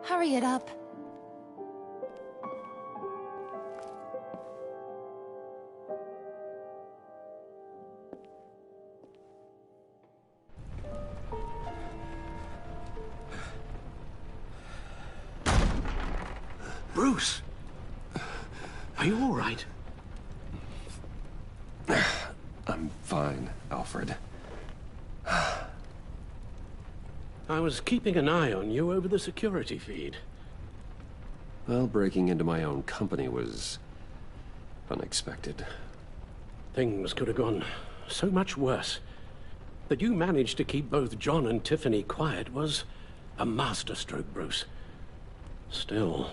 Hurry it up. Bruce! Are you all right? I'm fine, Alfred. I was keeping an eye on you over the security feed. Well, breaking into my own company was unexpected. Things could have gone so much worse. That you managed to keep both John and Tiffany quiet was a masterstroke, Bruce. Still,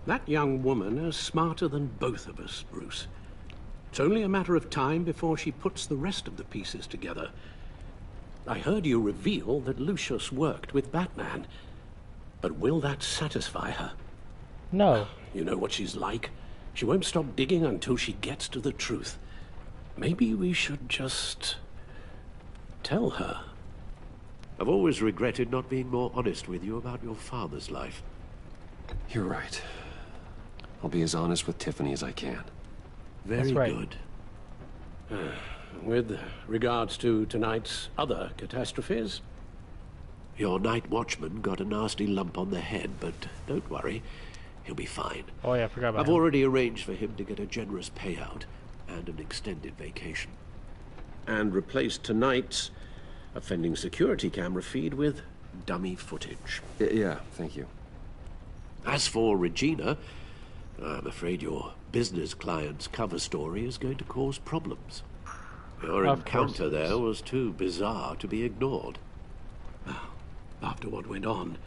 that young woman is smarter than both of us, Bruce. It's only a matter of time before she puts the rest of the pieces together. I heard you reveal that Lucius worked with Batman. But will that satisfy her? No. You know what she's like. She won't stop digging until she gets to the truth. Maybe we should just tell her. I've always regretted not being more honest with you about your father's life. You're right. I'll be as honest with Tiffany as I can. Very good. With regards to tonight's other catastrophes, your night watchman got a nasty lump on the head, but don't worry, he'll be fine. Oh yeah, I forgot about I've him. already arranged for him to get a generous payout and an extended vacation. And replaced tonight's offending security camera feed with dummy footage. Yeah, thank you. As for Regina, I'm afraid your business client's cover story is going to cause problems. Your encounter there was too bizarre to be ignored. After what went on,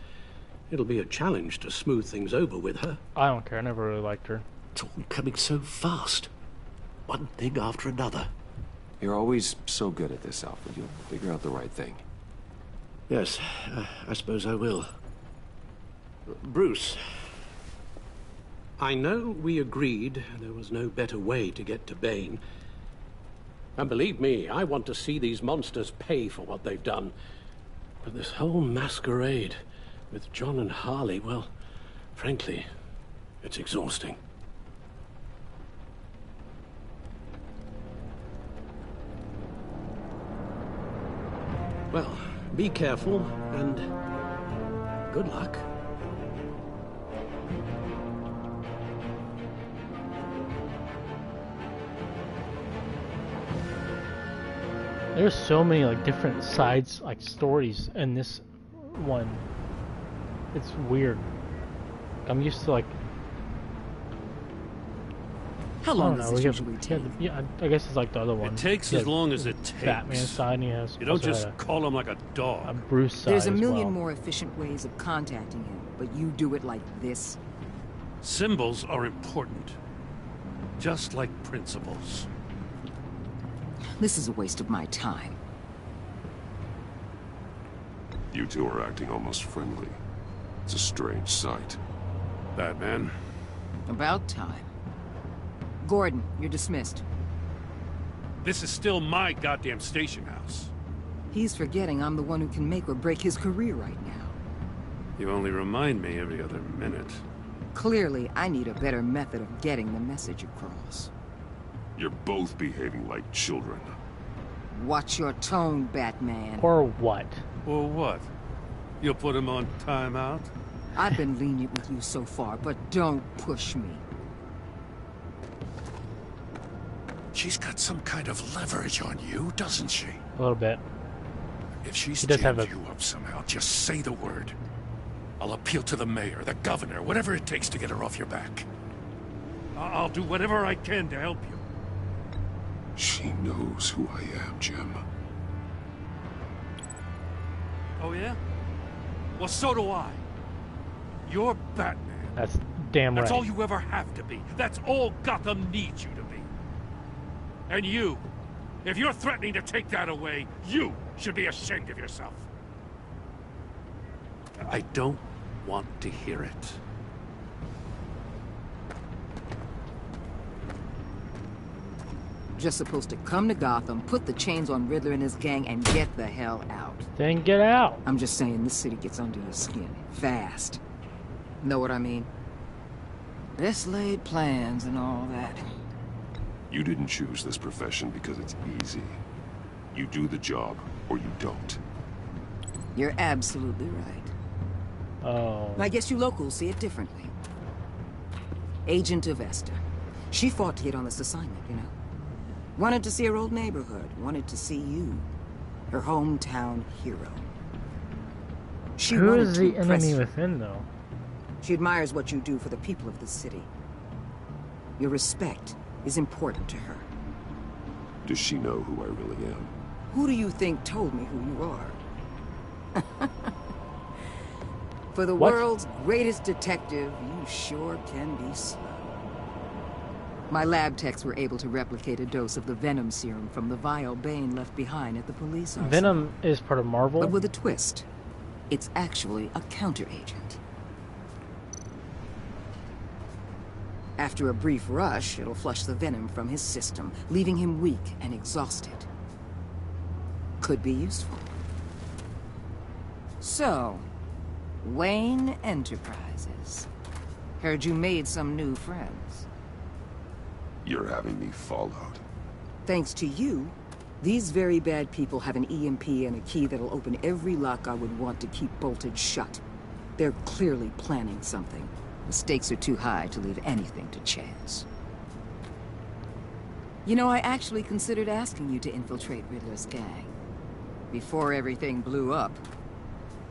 it'll be a challenge to smooth things over with her. I don't care. I never really liked her. It's all coming so fast. One thing after another. You're always so good at this, Alfred. You'll figure out the right thing. Yes, I suppose I will. Bruce, I know we agreed there was no better way to get to Bane. And believe me, I want to see these monsters pay for what they've done. But this whole masquerade with John and Harley, well, frankly, it's exhausting. Well, be careful, and good luck. There's so many like different sides, like stories in this one. It's weird. I'm used to like. How long does this usually take? Yeah, I guess it's like the other one. It takes as long as it takes. Batman side, and he has. You don't just call him like a dog. A Bruce side. There's a as million well. more efficient ways of contacting him, but you do it like this. Symbols are important, just like principles. This is a waste of my time. You two are acting almost friendly. It's a strange sight. Batman? About time. Gordon, you're dismissed. This is still my goddamn station house. He's forgetting I'm the one who can make or break his career right now. You only remind me every other minute. Clearly, I need a better method of getting the message across. You're both behaving like children. Watch your tone, Batman. Or what? Or what? You'll put him on timeout? I've been lenient with you so far, but don't push me. She's got some kind of leverage on you, doesn't she? A little bit. If she's He does have jammed you up somehow, just say the word. I'll appeal to the mayor, the governor, whatever it takes to get her off your back. I'll do whatever I can to help you. She knows who I am, Jim. Oh, yeah? Well, so do I. You're Batman. That's damn right. That's all you ever have to be. That's all Gotham needs you to be. And you, if you're threatening to take that away, you should be ashamed of yourself. I don't want to hear it. Just supposed to come to Gotham, put the chains on Riddler and his gang, and get the hell out. Then get out. I'm just saying, this city gets under your skin. Fast. Know what I mean? Best laid plans and all that. You didn't choose this profession because it's easy. You do the job, or you don't. You're absolutely right. Oh. I guess you locals see it differently. Agent Avesta. She fought to get on this assignment, you know. Wanted to see her old neighborhood. Wanted to see you. Her hometown hero. Who is the enemy within, though? She admires what you do for the people of the city. Your respect is important to her. Does she know who I really am? Who do you think told me who you are? For the world's greatest detective, you sure can be slow. My lab techs were able to replicate a dose of the Venom serum from the vial Bane left behind at the police arsenal. Venom is part of Marvel? But with a twist. It's actually a counteragent. After a brief rush, it'll flush the venom from his system, leaving him weak and exhausted. could be useful. So, Wayne Enterprises. Heard you made some new friends. You're having me followed. Thanks to you, these very bad people have an EMP and a key that'll open every lock I would want to keep bolted shut. They're clearly planning something. The stakes are too high to leave anything to chance. You know, I actually considered asking you to infiltrate Riddler's gang. Before everything blew up,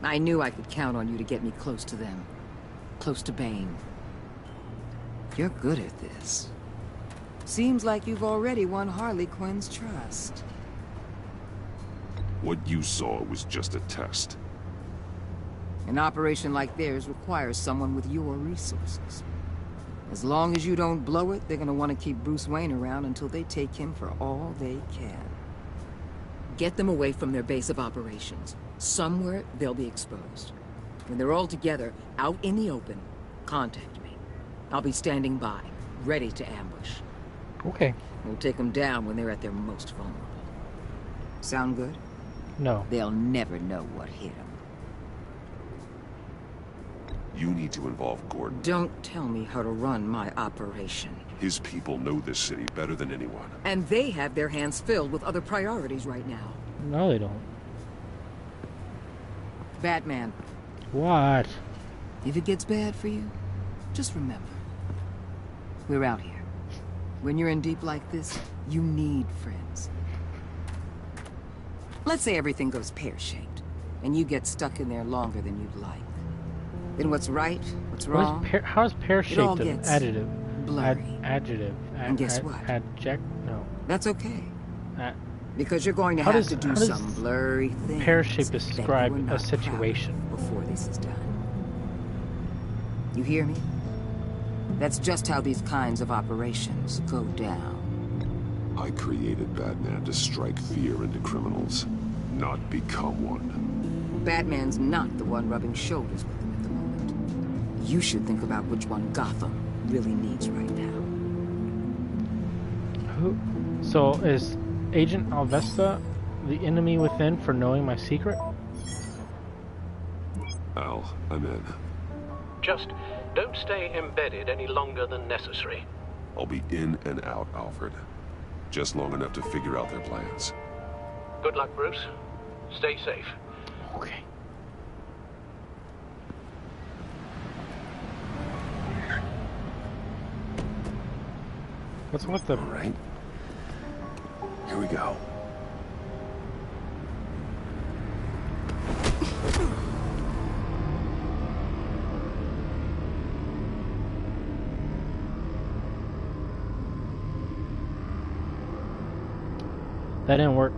I knew I could count on you to get me close to them. Close to Bane. You're good at this. Seems like you've already won Harley Quinn's trust. What you saw was just a test. An operation like theirs requires someone with your resources. As long as you don't blow it, they're gonna want to keep Bruce Wayne around until they take him for all they can. Get them away from their base of operations. Somewhere they'll be exposed. When they're all together, out in the open, contact me. I'll be standing by, ready to ambush. Okay. We'll take them down when they're at their most vulnerable. Sound good? No. They'll never know what hit them. You need to involve Gordon. Don't tell me how to run my operation. His people know this city better than anyone. And they have their hands filled with other priorities right now. No, they don't. Batman. What? If it gets bad for you, just remember. We're out here. When you're in deep like this, you need friends. Let's say everything goes pear-shaped, and you get stuck in there longer than you'd like. Then what's right, what's wrong? How's pear-shaped an additive? Blurry. Adjective. And guess what? No. That's okay. Because you're going to have to do some blurry things. Pear-shaped describe a situation before this is done. You hear me? That's just how these kinds of operations go down. I created Batman to strike fear into criminals, not become one. Batman's not the one rubbing shoulders with them at the moment. You should think about which one Gotham really needs right now. So is Agent Alvesta the enemy within for knowing my secret? Al, I'm in. Just don't stay embedded any longer than necessary. I'll be in and out, Alfred. Just long enough to figure out their plans. Good luck, Bruce. Stay safe. Okay. What's with the... All right. Here we go. That didn't work.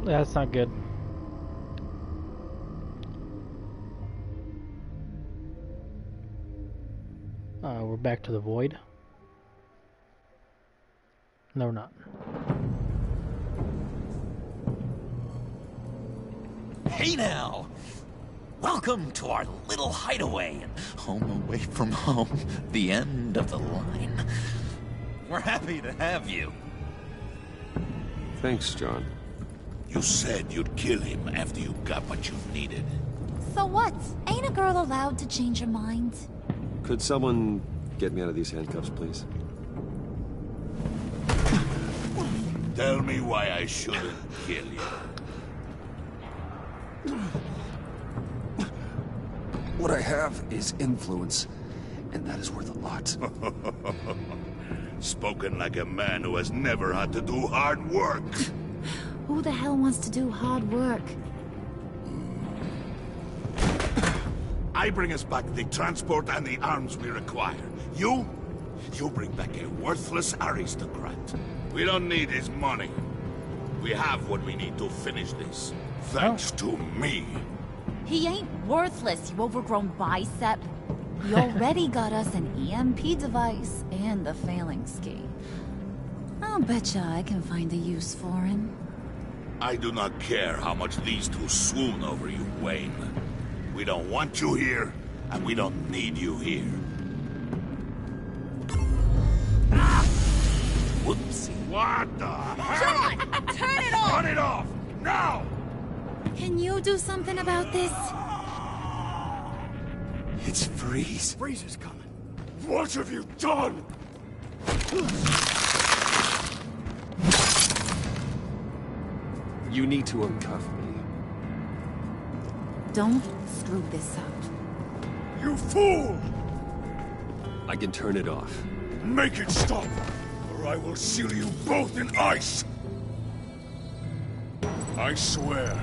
That's not good. We're back to the void. No, we're not. Hey now! Welcome to our little hideaway and home away from home, the end of the line. We're happy to have you. Thanks, John. You said you'd kill him after you got what you needed. So what? Ain't a girl allowed to change her mind? Could someone get me out of these handcuffs, please? Tell me why I shouldn't kill you. What I have is influence, and that is worth a lot. Spoken like a man who has never had to do hard work. Who the hell wants to do hard work? I bring us back the transport and the arms we require. You bring back a worthless aristocrat. We don't need his money. We have what we need to finish this. Thanks to me. He ain't worthless, you overgrown bicep. He already got us an EMP device and a failing ski. I'll betcha I can find a use for him. I do not care how much these two swoon over you, Wayne. We don't want you here, and we don't need you here. Whoopsie. What the hell? John! Turn it off! Turn it off! Now! Can you do something about this? It's Freeze. Freeze is coming. What have you done? You need to uncuff me. Don't screw this up. You fool! I can turn it off. Make it stop, or I will seal you both in ice! I swear,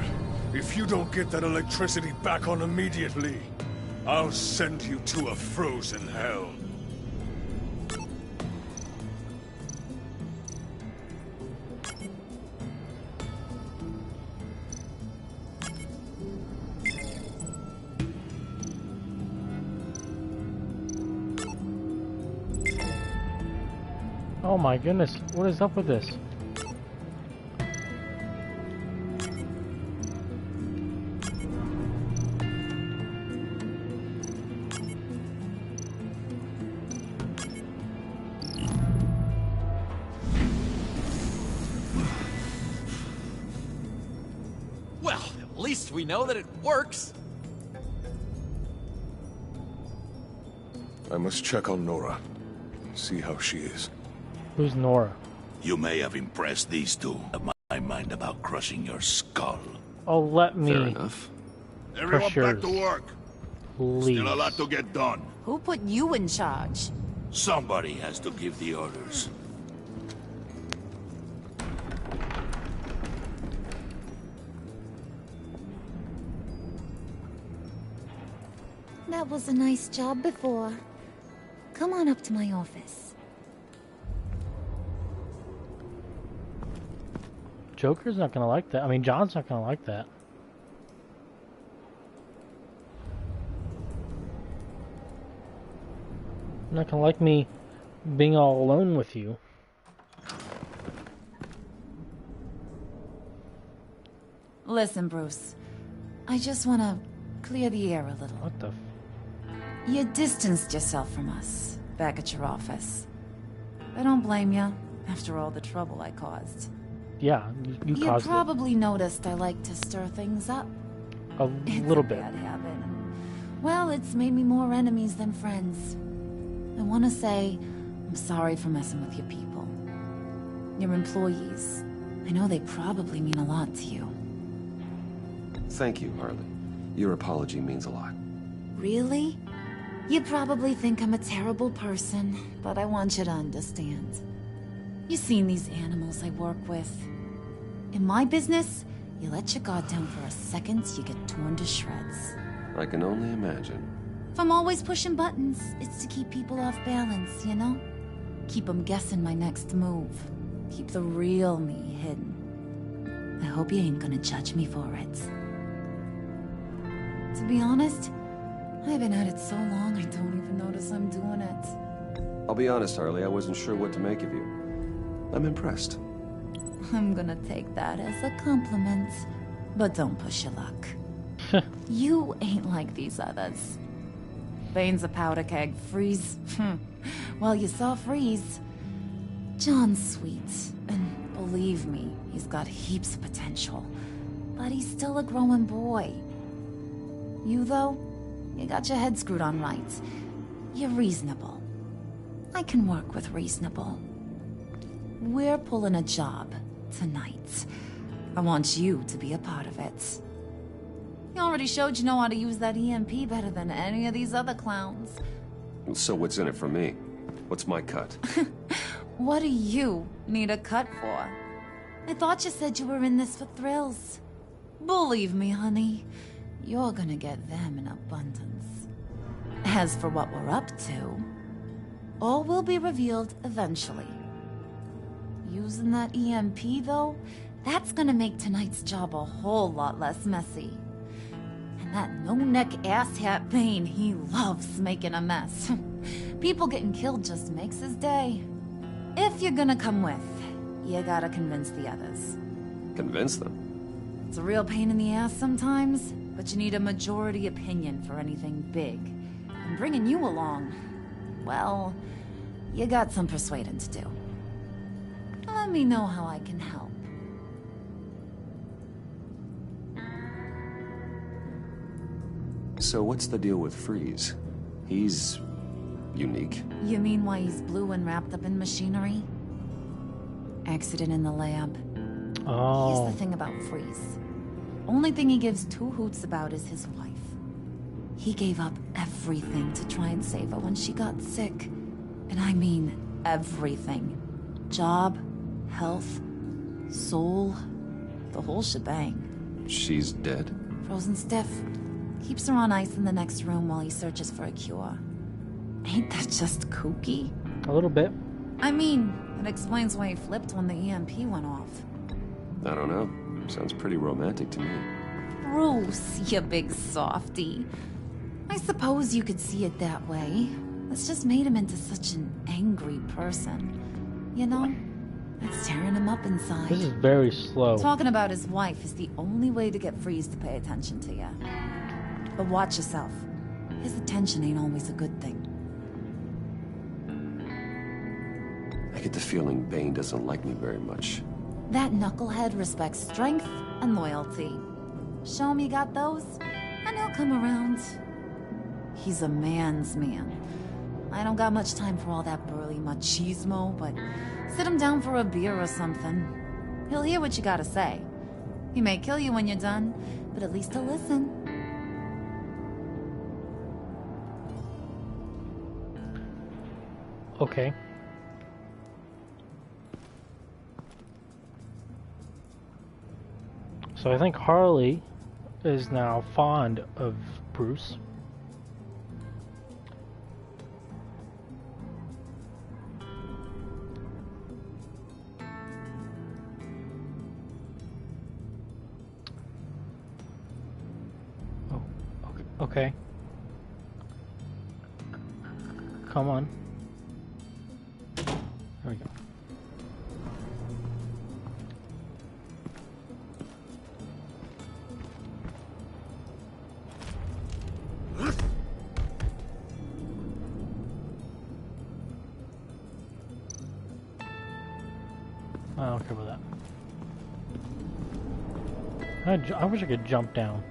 if you don't get that electricity back on immediately, I'll send you to a frozen hell. Oh my goodness, what is up with this? Well, at least we know that it works. I must check on Nora. See how she is. Who's Nora? You may have impressed these two of my mind about crushing your skull. Oh, let me. Fair enough. Everyone back to work. Please. Still a lot to get done. Who put you in charge? Somebody has to give the orders. That was a nice job before. Come on up to my office. Joker's not gonna like that. I mean, John's not gonna like that. You're not gonna like me being all alone with you. Listen, Bruce. I just want to clear the air a little. What the? You distanced yourself from us back at your office. I don't blame you, after all the trouble I caused. Yeah, you caused it. You probably noticed I like to stir things up. A little bit. Bad habit. Well, it's made me more enemies than friends. I want to say I'm sorry for messing with your people. Your employees. I know they probably mean a lot to you. Thank you, Harley. Your apology means a lot. Really? You probably think I'm a terrible person, but I want you to understand. You've seen these animals I work with. In my business, you let your guard down for a second, you get torn to shreds. I can only imagine. If I'm always pushing buttons, it's to keep people off balance, you know? Keep them guessing my next move. Keep the real me hidden. I hope you ain't gonna judge me for it. To be honest, I've been at it so long I don't even notice I'm doing it. I'll be honest, Harley, I wasn't sure what to make of you. I'm impressed. I'm gonna take that as a compliment. But don't push your luck. You ain't like these others. Bane's a powder keg. Freeze. Well, you saw Freeze. John's sweet. And believe me, he's got heaps of potential. But he's still a growing boy. You, though, you got your head screwed on right. You're reasonable. I can work with reasonable. We're pulling a job tonight. I want you to be a part of it. You already showed you know how to use that EMP better than any of these other clowns. So what's in it for me? What's my cut? What do you need a cut for? I thought you said you were in this for thrills. Believe me, honey, you're gonna get them in abundance. As for what we're up to, all will be revealed eventually. Using that EMP, though, that's gonna make tonight's job a whole lot less messy. And that no-neck asshat Bane, he loves making a mess. People getting killed just makes his day. If you're gonna come with, you gotta convince the others. Convince them? It's a real pain in the ass sometimes, but you need a majority opinion for anything big. And bringing you along, well, you got some persuading to do. Let me know how I can help. So what's the deal with Freeze? He's unique. You mean why he's blue and wrapped up in machinery? Accident in the lab. Oh. Here's the thing about Freeze. Only thing he gives two hoots about is his wife. He gave up everything to try and save her when she got sick. And I mean everything. Job, health, soul, the whole shebang. She's dead? Frozen stiff. Keeps her on ice in the next room while he searches for a cure. Ain't that just kooky? A little bit. I mean, it explains why he flipped when the EMP went off. I don't know. Sounds pretty romantic to me. Bruce, you big softy. I suppose you could see it that way. It's just made him into such an angry person. You know? It's tearing him up inside. This is very slow. Talking about his wife is the only way to get Freeze to pay attention to you. But watch yourself. His attention ain't always a good thing. I get the feeling Bane doesn't like me very much. That knucklehead respects strength and loyalty. Show him you got those, and he'll come around. He's a man's man. I don't got much time for all that burly machismo, but sit him down for a beer or something. He'll hear what you gotta say. He may kill you when you're done, but at least he'll listen. Okay. So I think Harley is now fond of Bruce. Oh, okay. Come on. There we go. I don't care about that. I wish I could jump down.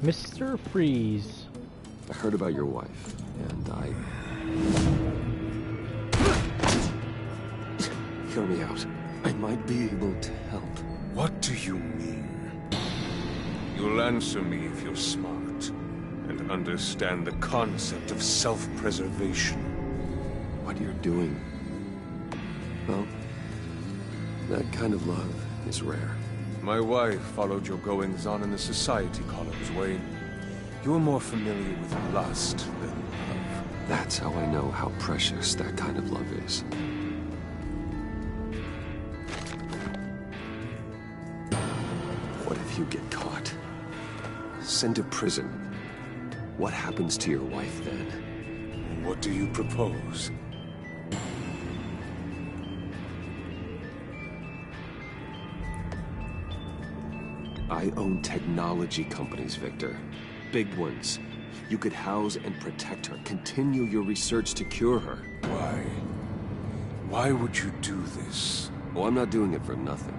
Mr. Freeze. I heard about your wife, and hear me out. I might be able to help. What do you mean? You'll answer me if you're smart, and understand the concept of self-preservation. What you're doing, well, that kind of love is rare. My wife followed your goings-on in the society columns, Wayne. You're more familiar with lust than love. That's how I know how precious that kind of love is. What if you get caught? Sent to prison. What happens to your wife then? What do you propose? I own technology companies, Victor. Big ones. You could house and protect her, continue your research to cure her. Why? Why would you do this? Oh, I'm not doing it for nothing.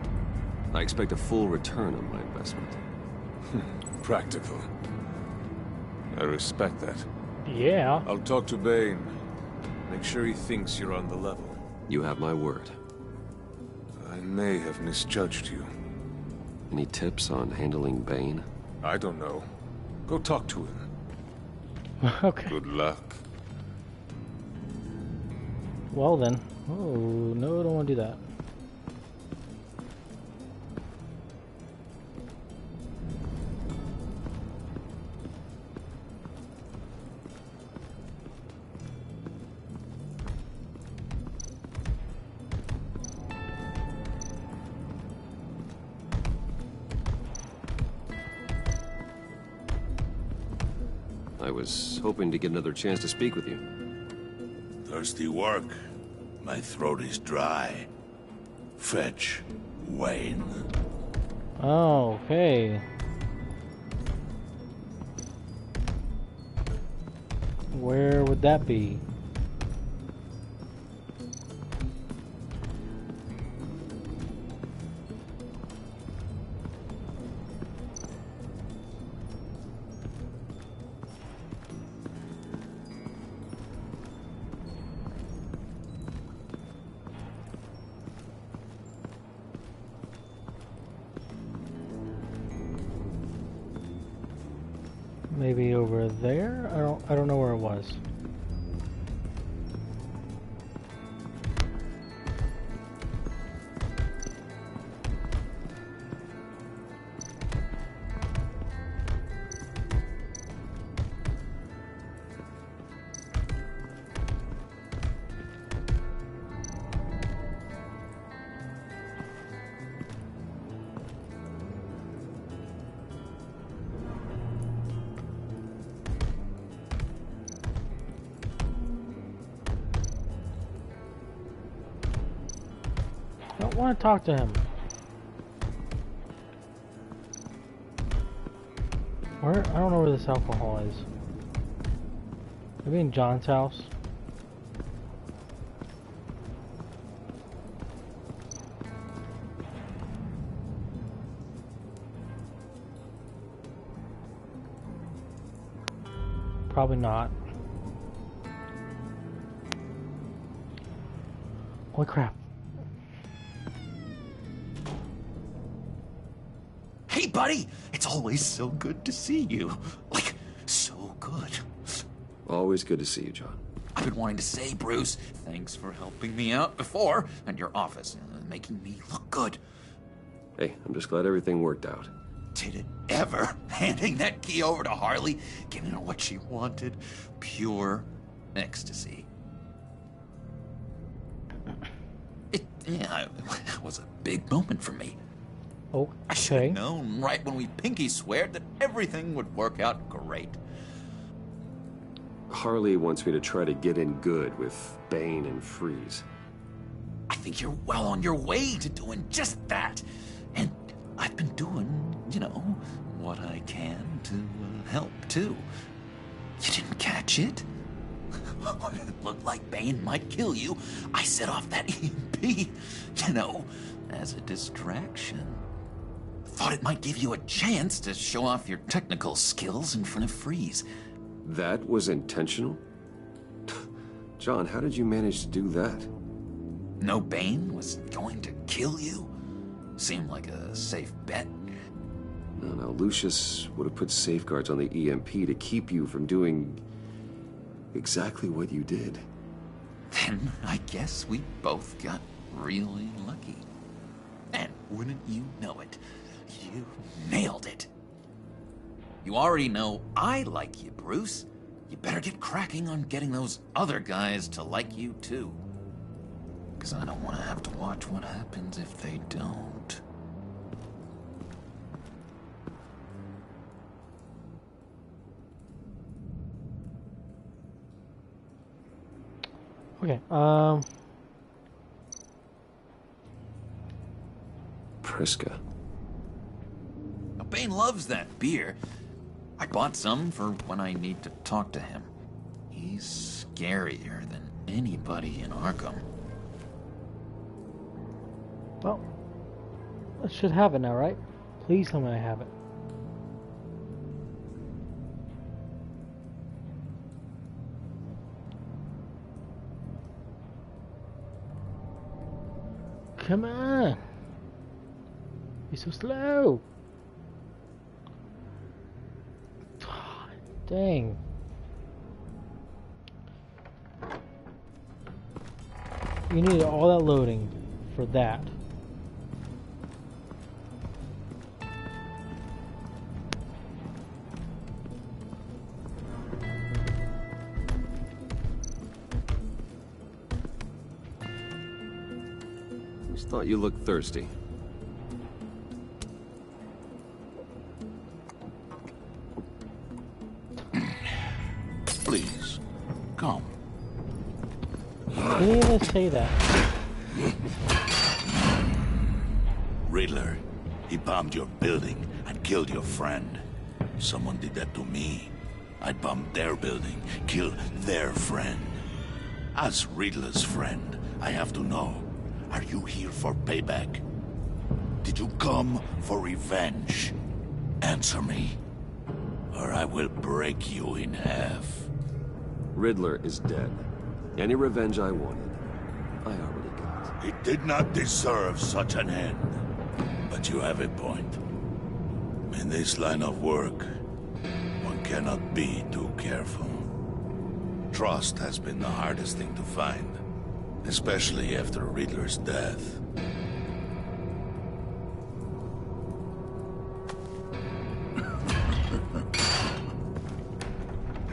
I expect a full return on my investment. Practical. I respect that. Yeah. I'll talk to Bane. Make sure he thinks you're on the level. You have my word. I may have misjudged you. Any tips on handling Bane? I don't know. Go talk to him. Okay. Good luck. Well then. Oh, no, I don't want to do that. I was hoping to get another chance to speak with you. Thirsty work. My throat is dry. Fetch Wayne. Oh, okay. Where would that be? Maybe over there? I don't know where it was. I don't want to talk to him. Where? I don't know where this alcohol is. Maybe in John's house. Probably not. Holy crap. Hey, buddy! It's always so good to see you. Like, so good. Always good to see you, John. I've been wanting to say, Bruce, thanks for helping me out before at your office, making me look good. Hey, I'm just glad everything worked out. Did it ever? Handing that key over to Harley, giving her what she wanted. Pure ecstasy. It was a big moment for me. Okay. I should have known right when we pinky sweared that everything would work out great. Harley wants me to try to get in good with Bane and Freeze. I think you're well on your way to doing just that. And I've been doing, you know, what I can to help, too. You didn't catch it? It looked like Bane might kill you. I set off that EMP, you know, as a distraction. Thought it might give you a chance to show off your technical skills in front of Freeze. That was intentional? John, how did you manage to do that? No Bane was going to kill you? Seemed like a safe bet. No, Lucius would have put safeguards on the EMP to keep you from doing exactly what you did. Then I guess we both got really lucky. And wouldn't you know it, you nailed it. You already know I like you, Bruce. You better get cracking on getting those other guys to like you, too. Because I don't want to have to watch what happens if they don't. Okay, Priska. Now, Bane loves that beer. I bought some for when I need to talk to him. He's scarier than anybody in Arkham. well, I should have it now, right? Please tell me I have it. Come on! You're so slow! Dang. You need all that loading for that. Just thought you looked thirsty. Please, come. Did he ever say that? Riddler, he bombed your building and killed your friend. Someone did that to me. I'd bomb their building, kill their friend. As Riddler's friend, I have to know, are you here for payback? Did you come for revenge? Answer me, or I will break you in half. Riddler is dead. Any revenge I wanted, I already got. He did not deserve such an end. But you have a point. In this line of work, one cannot be too careful. Trust has been the hardest thing to find, especially after Riddler's death.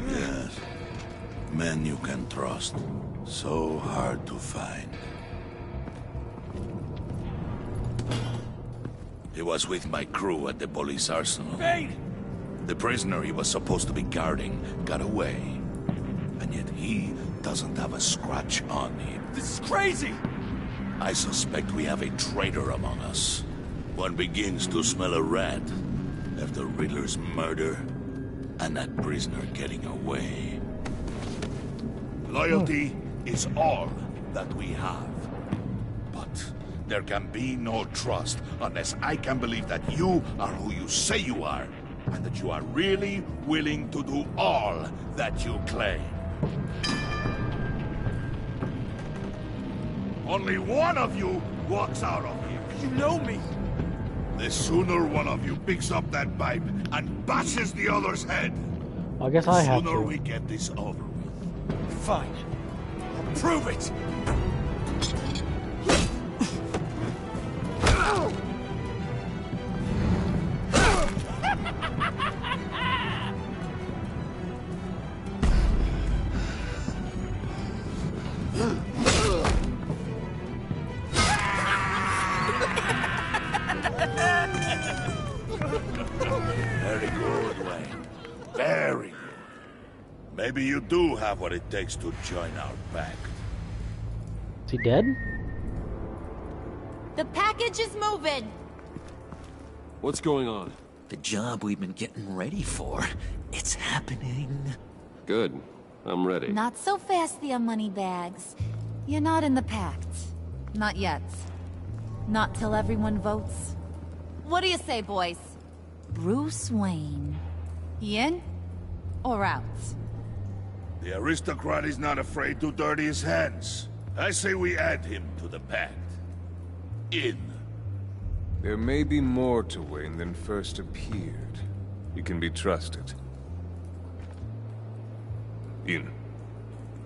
Yes, men you can trust. So hard to find. He was with my crew at the police arsenal. Bane! The prisoner he was supposed to be guarding got away. And yet he doesn't have a scratch on him. This is crazy! I suspect we have a traitor among us. One begins to smell a rat after Riddler's murder and that prisoner getting away. Loyalty is all that we have. But there can be no trust unless I can believe that you are who you say you are, and that you are really willing to do all that you claim. Only one of you walks out of here. You know me. The sooner one of you picks up that pipe and bashes the other's head, I guess I have the sooner to. we get this over with. Fine. I'll prove it. Very good, Wayne. Very good. Maybe you do have what it takes to join our pact. Is he dead? The package is moving. What's going on? The job we've been getting ready for. It's happening. Good. I'm ready. Not so fast there, moneybags. You're not in the Pact. Not yet. Not till everyone votes. What do you say, boys? Bruce Wayne. He in? Or out? The aristocrat is not afraid to dirty his hands. I say we add him to the pact. In. There may be more to Wayne than first appeared. He can be trusted. In.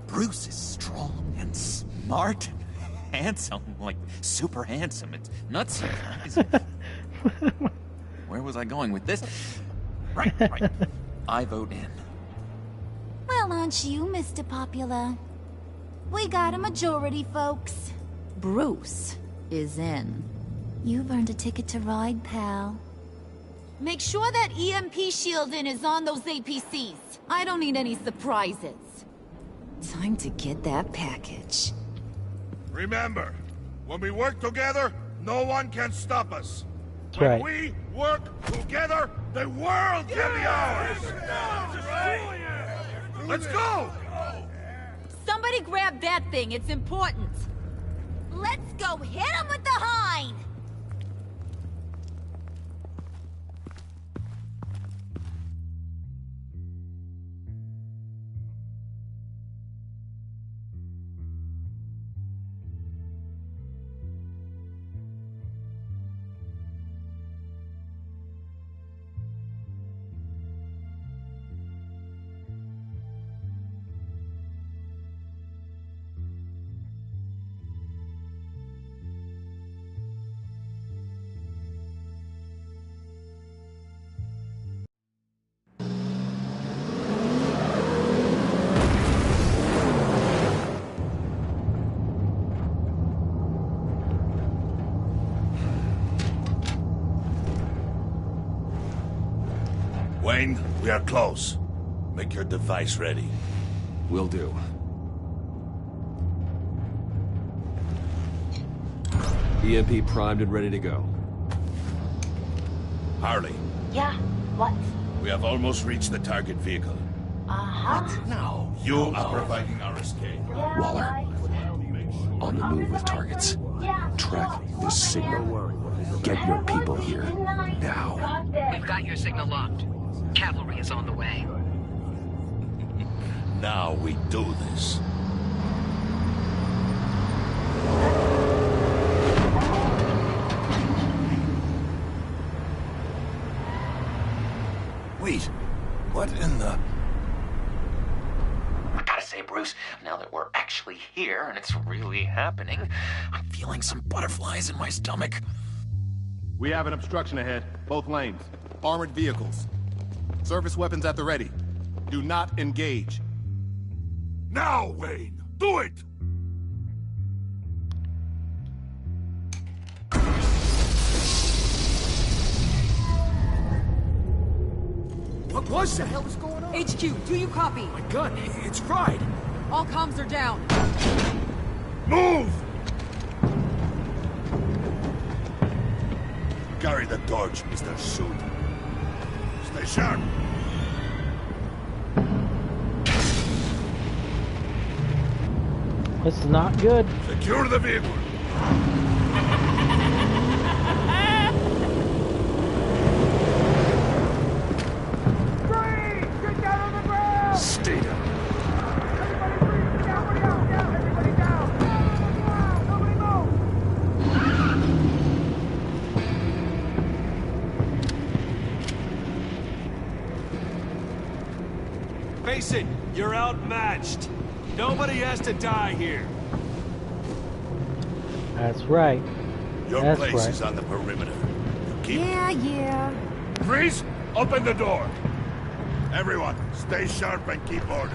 Bruce is strong and smart and handsome, like super handsome. It's nuts. Where was I going with this? Right. I vote in. Well, aren't you, Mr. Popular? We got a majority, folks. Bruce is in. You've earned a ticket to ride, pal. Make sure that EMP shielding is on those APCs. I don't need any surprises. Time to get that package. Remember, when we work together, no one can stop us. That's when right. we work together, the world can be ours! Let's go! Somebody grab that thing, it's important. Let's go hit him with the hind! Wayne, we are close. Make your device ready. Will do. EMP primed and ready to go. Harley, Yeah, what? we have almost reached the target vehicle. Uh-huh. No, you are providing our escape. Waller, on the move with targets. Track this signal. Get your people here. Now. We've got your signal locked. Cavalry is on the way. Now we do this. Wait, what in the... I gotta say, Bruce, now that we're actually here and it's really happening, I'm feeling some butterflies in my stomach. We have an obstruction ahead, both lanes. Armored vehicles. Service weapons at the ready. Do not engage. Now, Wayne! Do it! What was that? What the hell is going on? HQ, do you copy? My gun, it's fried. All comms are down. Move! Carry the torch, Mr. Suit. Stay sharp. This is not good. Secure the vehicle. Stay down. Face it, you're outmatched. Nobody has to die here. That's right. Your That's place right. is on the perimeter. Keep Yeah. Freeze! Open the door! Everyone, stay sharp and keep order.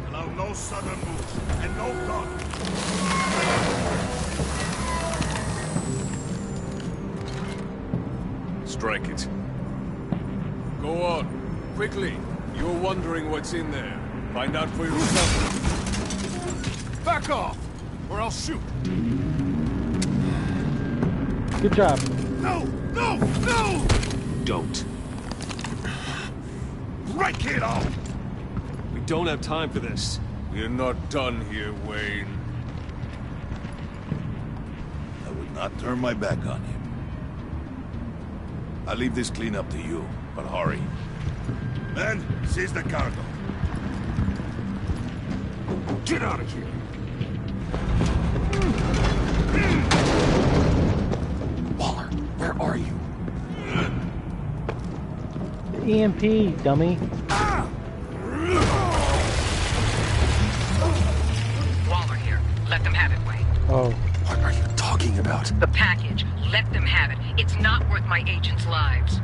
Allow no sudden moves, and no talk. Strike it. Go on. Quickly. You're wondering what's in there. Find out for yourself. Back off, or I'll shoot. Good job. No! No! No! Don't. Right, kiddo! We don't have time for this. We're not done here, Wayne. I would not turn my back on him. I'll leave this cleanup to you, but hurry. Men, seize the cargo. Get out of here. Waller, where are you? The EMP, dummy. Waller here. Let them have it, Wayne. Oh. What are you talking about? The package. Let them have it. It's not worth my agents' lives.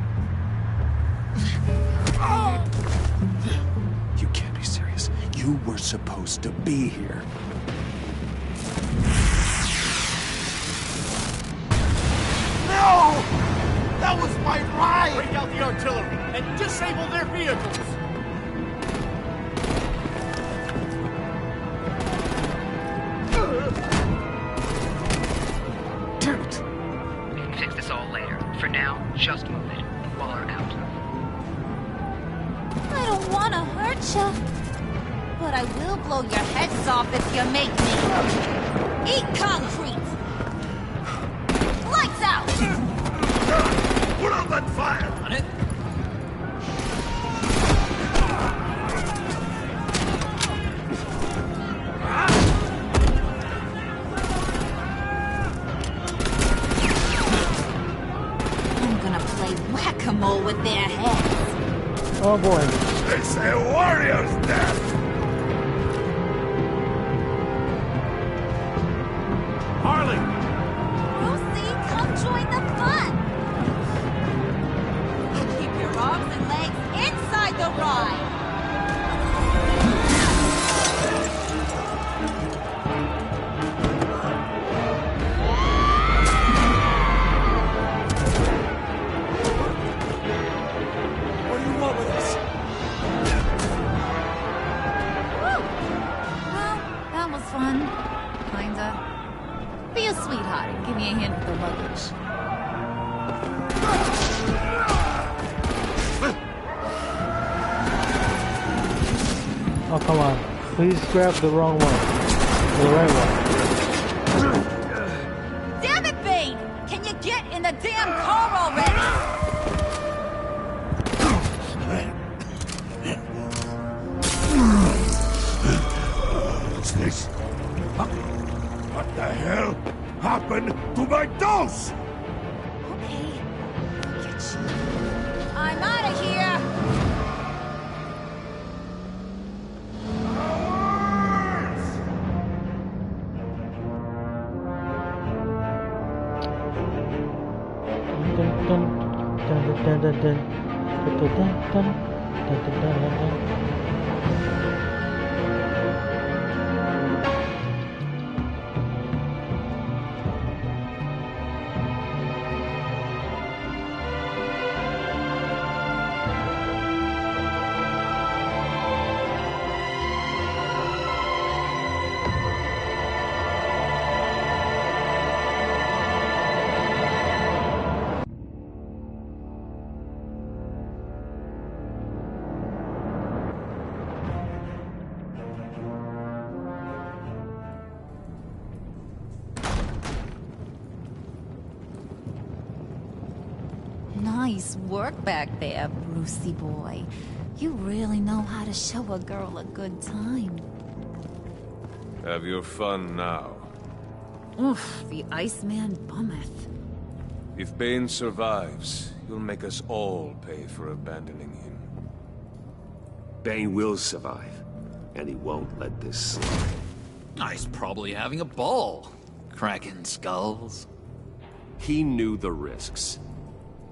You can't be serious. You were supposed to be here. No! That was my ride! Break out the artillery and disable their vehicles! Damn it! We can fix this all later. For now, just move it. Waller out. I don't want to hurt you, but I will blow your heads off if you make me. Eat concrete! Lights out! Put out that fire! On it. I'm gonna play whack-a-mole with their heads. Oh boy. It's a warrior's death! Harley! Lucy, come join the fun! Keep your arms and legs inside the ride! What do you want with us? this. Oh, come on. Please grab the wrong one. Or the right one. Damn it, Bane! Can you get in the damn car already? What's this? What the hell happened to my dose? Okay, I'll get you. I'm out of here! Nice work back there, Brucey boy. You really know how to show a girl a good time. Have your fun now. Oof, the Iceman bummeth. If Bane survives, you'll make us all pay for abandoning him. Bane will survive, and he won't let this slide. He's probably having a ball, cracking skulls. He knew the risks.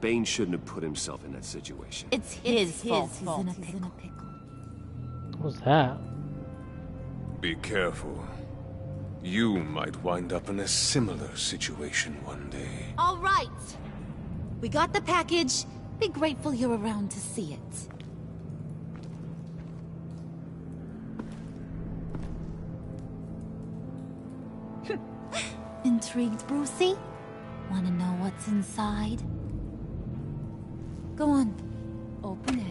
Bane shouldn't have put himself in that situation. It's his fault. He's in a pickle. What was that? Be careful. You might wind up in a similar situation one day. All right. We got the package. Be grateful you're around to see it. Intrigued, Brucey? Want to know what's inside? Go on. Open it.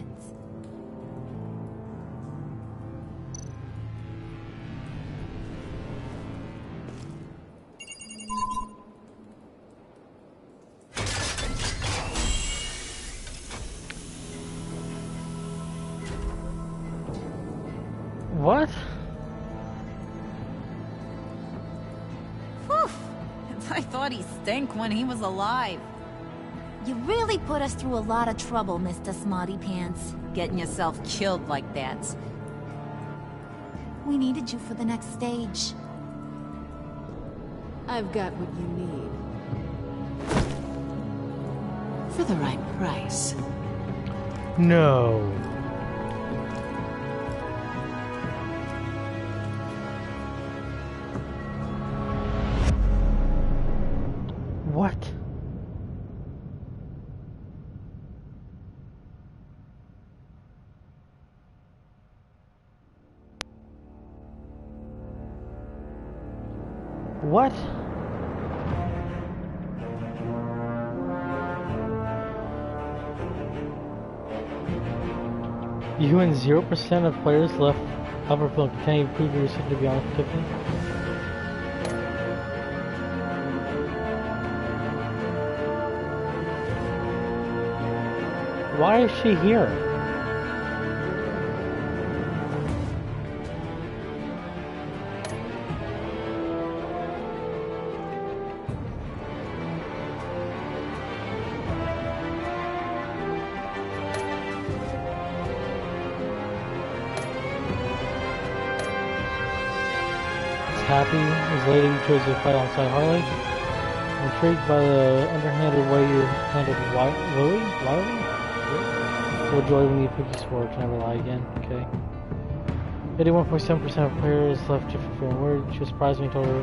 What? Whew. I thought he stank when he was alive. You really put us through a lot of trouble, Mr. Smarty Pants. Getting yourself killed like that. We needed you for the next stage. I've got what you need. For the right price. No. What? What? You and 0% of players left Coverfield containing prove your receipt to be honest, Tiffany? Why is she here? Happy is lady who chose to fight alongside Harley. Intrigued by the underhanded way you handled Wiley? Will joy when you pick your sword, never lie again. Okay. 81.7% of players left to fulfill a word. She was surprised when you told her.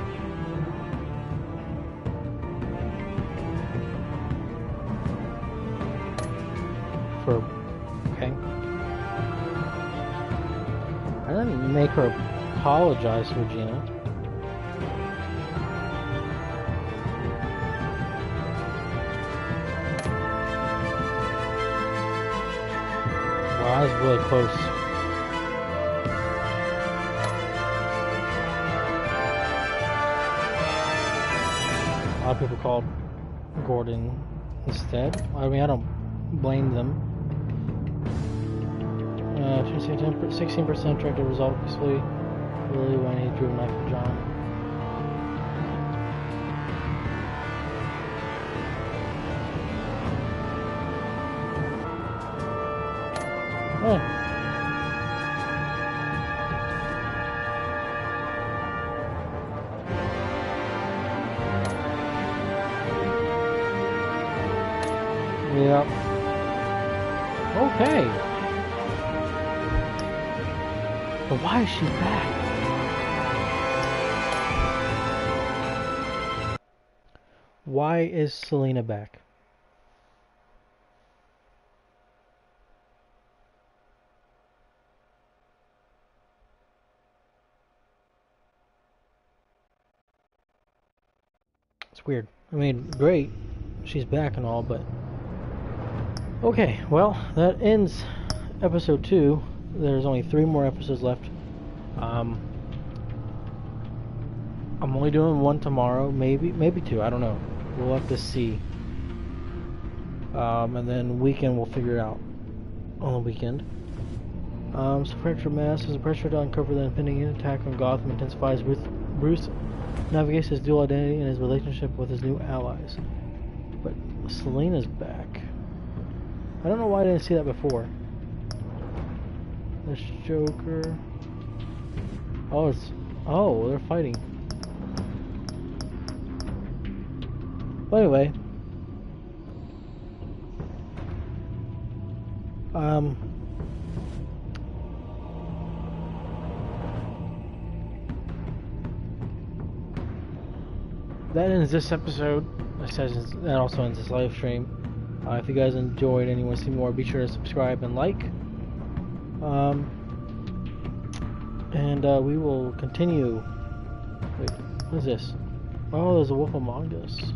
Okay. I didn't make her apologize, Regina. that was really close. A lot of people called Gordon instead. I mean, I don't blame them. 16% tried to resolve peacefully. Really, when he drew a knife at John. Oh. Yeah. Okay. But why is she back? Why is Selena back? It's weird. I mean, great. She's back and all, but... Okay, well, that ends episode 2. There's only 3 more episodes left. I'm only doing 1 tomorrow, maybe 2, I don't know. We'll have to see. And then weekend we'll figure it out on the weekend. So Fractured Mass, as the pressure to uncover the impending attack on Gotham intensifies, Bruce navigates his dual identity and his relationship with his new allies. But Selena's back. I don't know why I didn't see that before. This Joker. Oh, they're fighting. But anyway. That ends this episode. That also ends this live stream. If you guys enjoyed and you want to see more, be sure to subscribe and like. And we will continue. Wait, what is this? Oh, there's a wolf among us.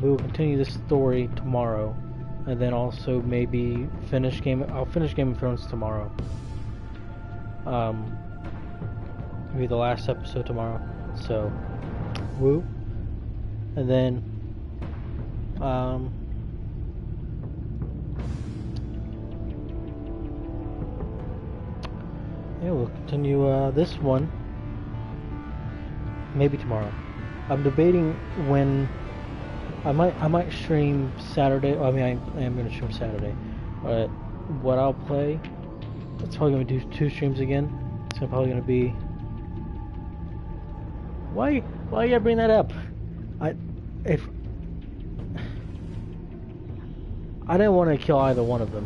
We will continue this story tomorrow, and then also maybe finish I'll finish Game of Thrones tomorrow. Maybe the last episode tomorrow. So, woo. And then, yeah, we'll continue this one. Maybe tomorrow. I'm debating when. I might stream Saturday. Well, I mean, I am gonna stream Saturday, but what I'll play, it's probably gonna do 2 streams again. It's probably gonna be. Why you gotta bring that up? I didn't want to kill either one of them.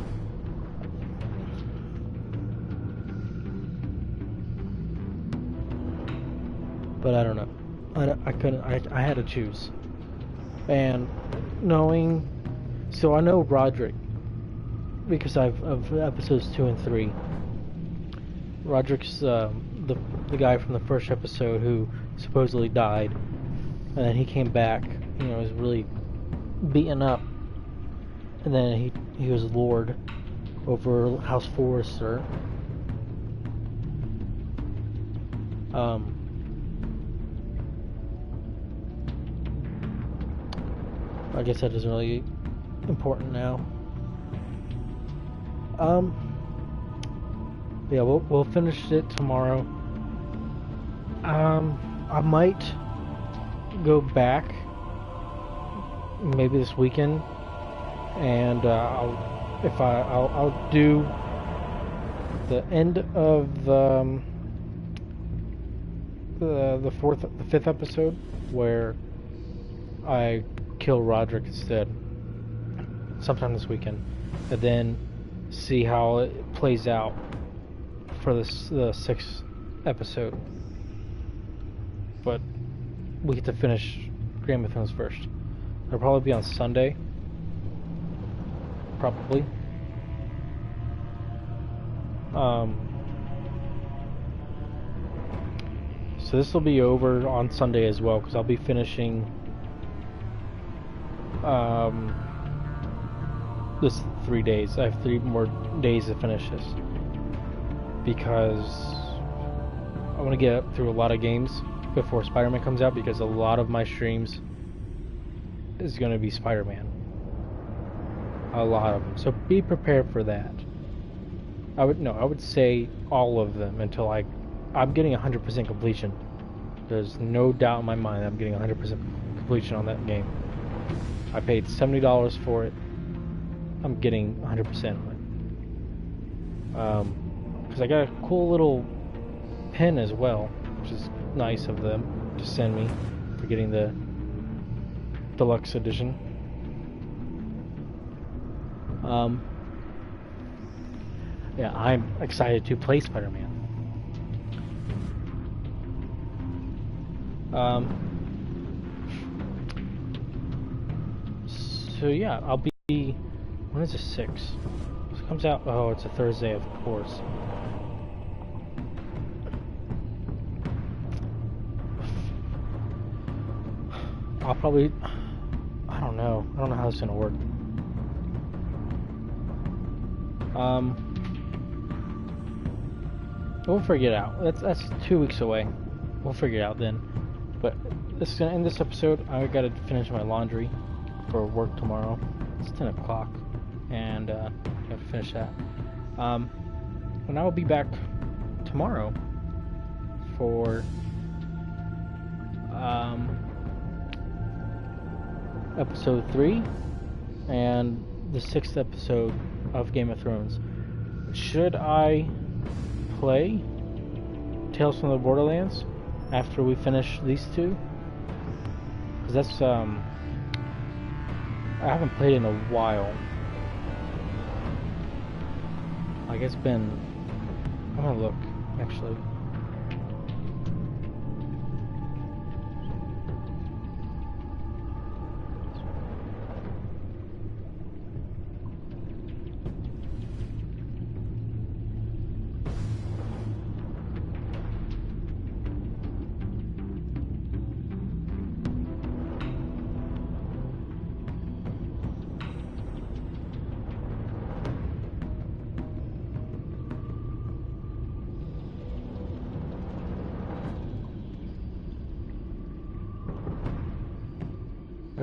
But I don't know. I couldn't. I had to choose. And knowing, so I know Roderick because of episodes 2 and 3. Roderick's the guy from the first episode who supposedly died, and then he came back. You know, was really beaten up, and then he was Lord over House Forrester. I guess that isn't really important now. Yeah, we'll finish it tomorrow. I might go back maybe this weekend, and I'll do the end of the 5th episode where I kill Roderick instead sometime this weekend, and then see how it plays out for the 6th episode. But we get to finish Game of Thrones first. It'll probably be on Sunday, probably. So this will be over on Sunday as well, because I'll be finishing this 3 days. I have 3 more days to finish this because I want to get through a lot of games before Spider-Man comes out, because a lot of my streams is going to be Spider-Man. A lot of them. So be prepared for that. I would say all of them until I'm getting 100% completion. There's no doubt in my mind I'm getting 100% completion on that game. I paid $70 for it. I'm getting 100% on it. Because I got a cool little pin as well, which is nice of them to send me for getting the deluxe edition. Yeah, I'm excited to play Spider-Man. So yeah, I'll be. When is the 6th? It comes out. Oh, it's a Thursday, of course. I'll probably. I don't know. I don't know how it's gonna work. We'll figure it out. That's 2 weeks away. We'll figure it out then. But this is gonna end this episode. I gotta finish my laundry for work tomorrow. It's 10 o'clock, and I have to finish that. And I will be back tomorrow for episode 3 and the 6th episode of Game of Thrones. Should I play Tales from the Borderlands after we finish these 2? Because that's I haven't played in a while. Like it's been. I'm gonna look actually.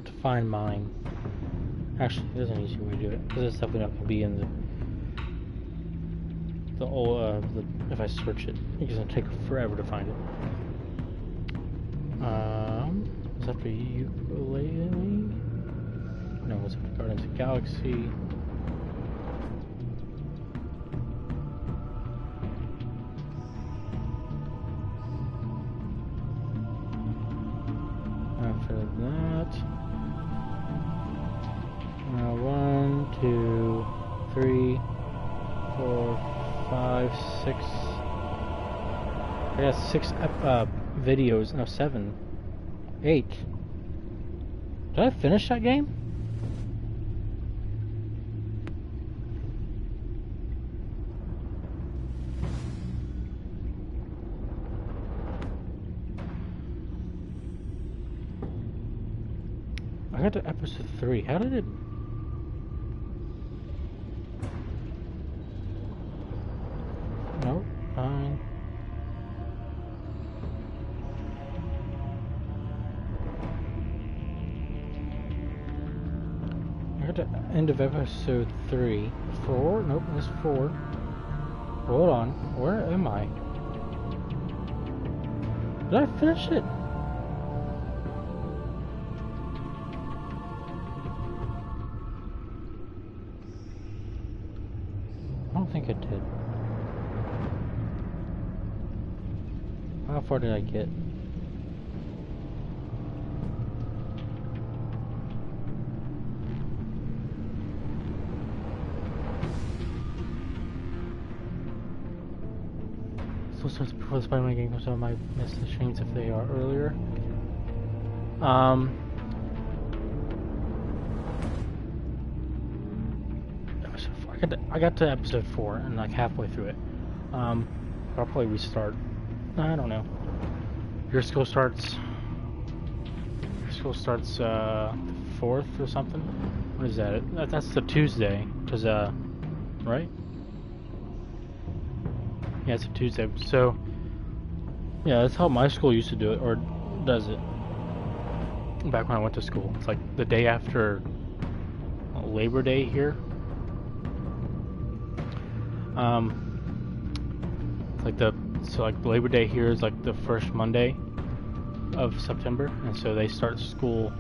To find mine. Actually, there's an easy way to do it, because it's definitely not going to be in the old, if I search it. It's going to take forever to find it. Is that for ukulele? No, it's for Guardians of the Galaxy. After that. 1, 2, 3, 4, 5, 6. I got 6 videos. No, 7, 8. Did I finish that game? I got to episode 3. How did it? Nope. 9. I got to end of episode 3. 4? Nope, that's 4. Hold on. Where am I? Did I finish it? I don't think I did. How far did I get? So starts before the Spider-Man game comes out. I might miss the streams if they are earlier. Episode 4. I got to episode 4 and like halfway through it. I'll probably restart. I don't know. Your school starts school starts the 4th or something. What is that? That's the Tuesday, cause right? Yeah, it's a Tuesday. So yeah, that's how my school used to do it, or does it? Back when I went to school, it's like the day after Labor Day here. Like Labor Day here is like the first Monday of September, and so they start school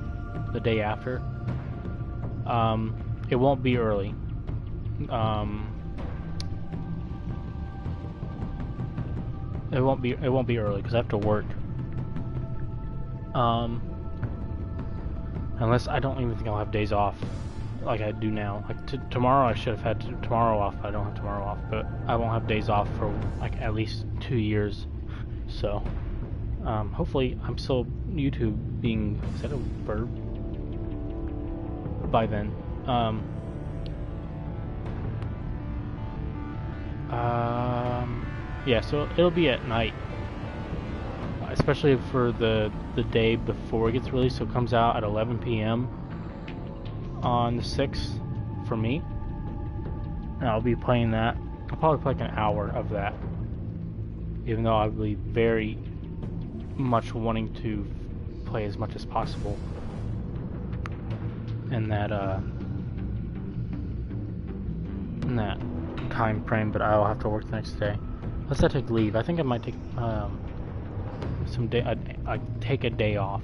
the day after. It won't be early. It won't be early because I have to work. Unless I don't even think I'll have days off like I do now. Like tomorrow I should have had tomorrow off. I don't have tomorrow off, but I won't have days off for like at least 2 years. So hopefully I'm still YouTube being, is that a verb? By then. Yeah, so it'll be at night, especially for the day before it gets released. So it comes out at 11 p.m. on the 6th for me, and I'll be playing that. I'll probably play like an hour of that, even though I'll be very much wanting to play as much as possible in that time frame. But I'll have to work the next day. Unless I take leave. I think I might take some day. I'd take a day off.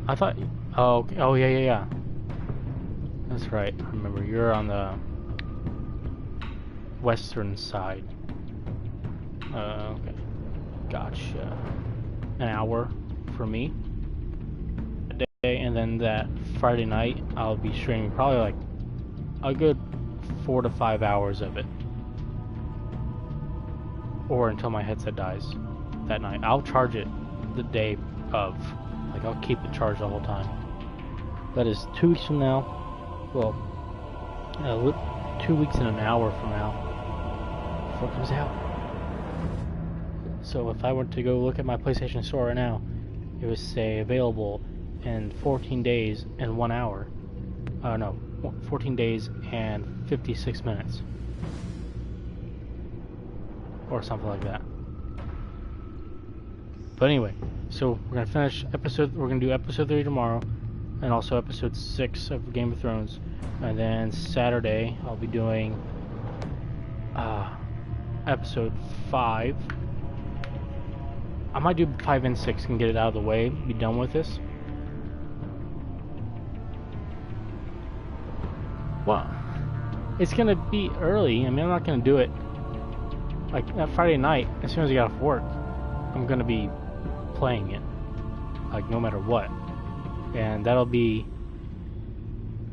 I thought. Oh, okay. Oh yeah. That's right. I remember you're on the western side. Okay. Gotcha. An hour for me. And then that Friday night I'll be streaming probably like a good 4 to 5 hours of it, or until my headset dies that night. I'll charge it the day of, like I'll keep it charged the whole time. That is 2 weeks from now. Well, 2 weeks and an hour from now before it comes out. So if I were to go look at my PlayStation Store right now, it would say available in 14 days and 1 hour. No, 14 days and 56 minutes. Or something like that. But anyway, so we're gonna finish we're gonna do episode 3 tomorrow, and also episode 6 of Game of Thrones. And then Saturday, I'll be doing episode 5. I might do 5 and 6 and get it out of the way, be done with this. Well, it's gonna be early. I mean, I'm not gonna do it like that Friday night. As soon as I get off work, I'm gonna be playing it, like no matter what, and that'll be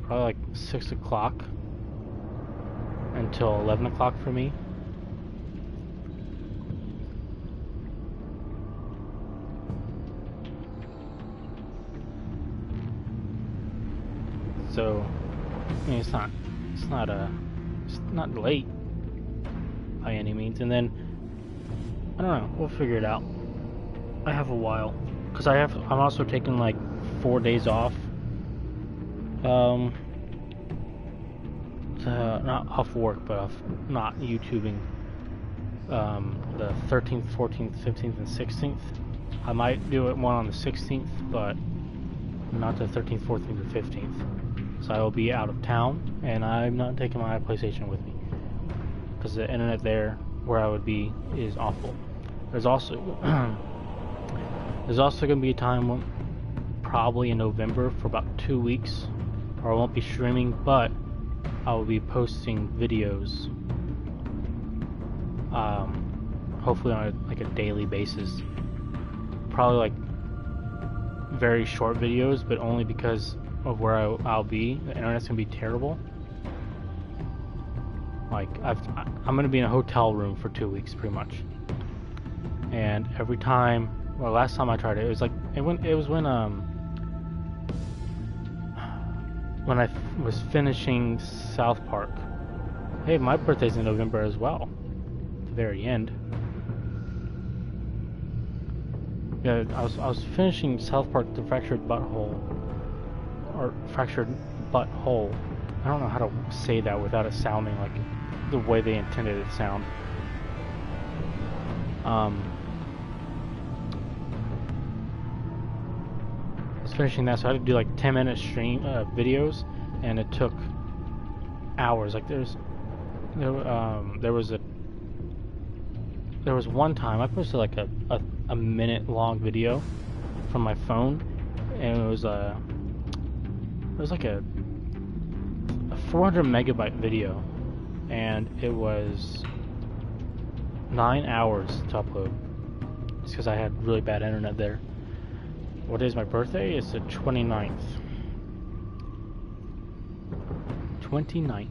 probably like 6 o'clock until 11 o'clock for me. So I mean, it's not late by any means. And then I don't know, we'll figure it out. I have a while, because I'm also taking like 4 days off, not off work, but off not YouTubing, the 13th, 14th, 15th, and 16th. I might do it one on the 16th, but not the 13th, 14th, and 15th. So I will be out of town, and I'm not taking my PlayStation with me, because the internet there where I would be is awful. There's also going to be a time when, probably in November, for about 2 weeks, where I won't be streaming, but I will be posting videos, hopefully on a daily basis. Probably like very short videos, but only because of where I'll be. The internet's gonna be terrible. Like I'm gonna be in a hotel room for 2 weeks pretty much, and every time, well, last time I tried it, it was when I was finishing South Park. Hey, my birthday's in November as well. the very end. Yeah, I was finishing South Park: The Fractured Butthole, or Fractured Butthole. I don't know how to say that without it sounding like the way they intended it to sound. I was finishing that, so I had to do like 10-minute stream videos, and it took hours. Like there was one time I posted like a minute long video from my phone, and it was like a 400 megabyte video, and it was 9 hours to upload. It's because I had really bad internet there. What is my birthday? It's the 29th. 29th.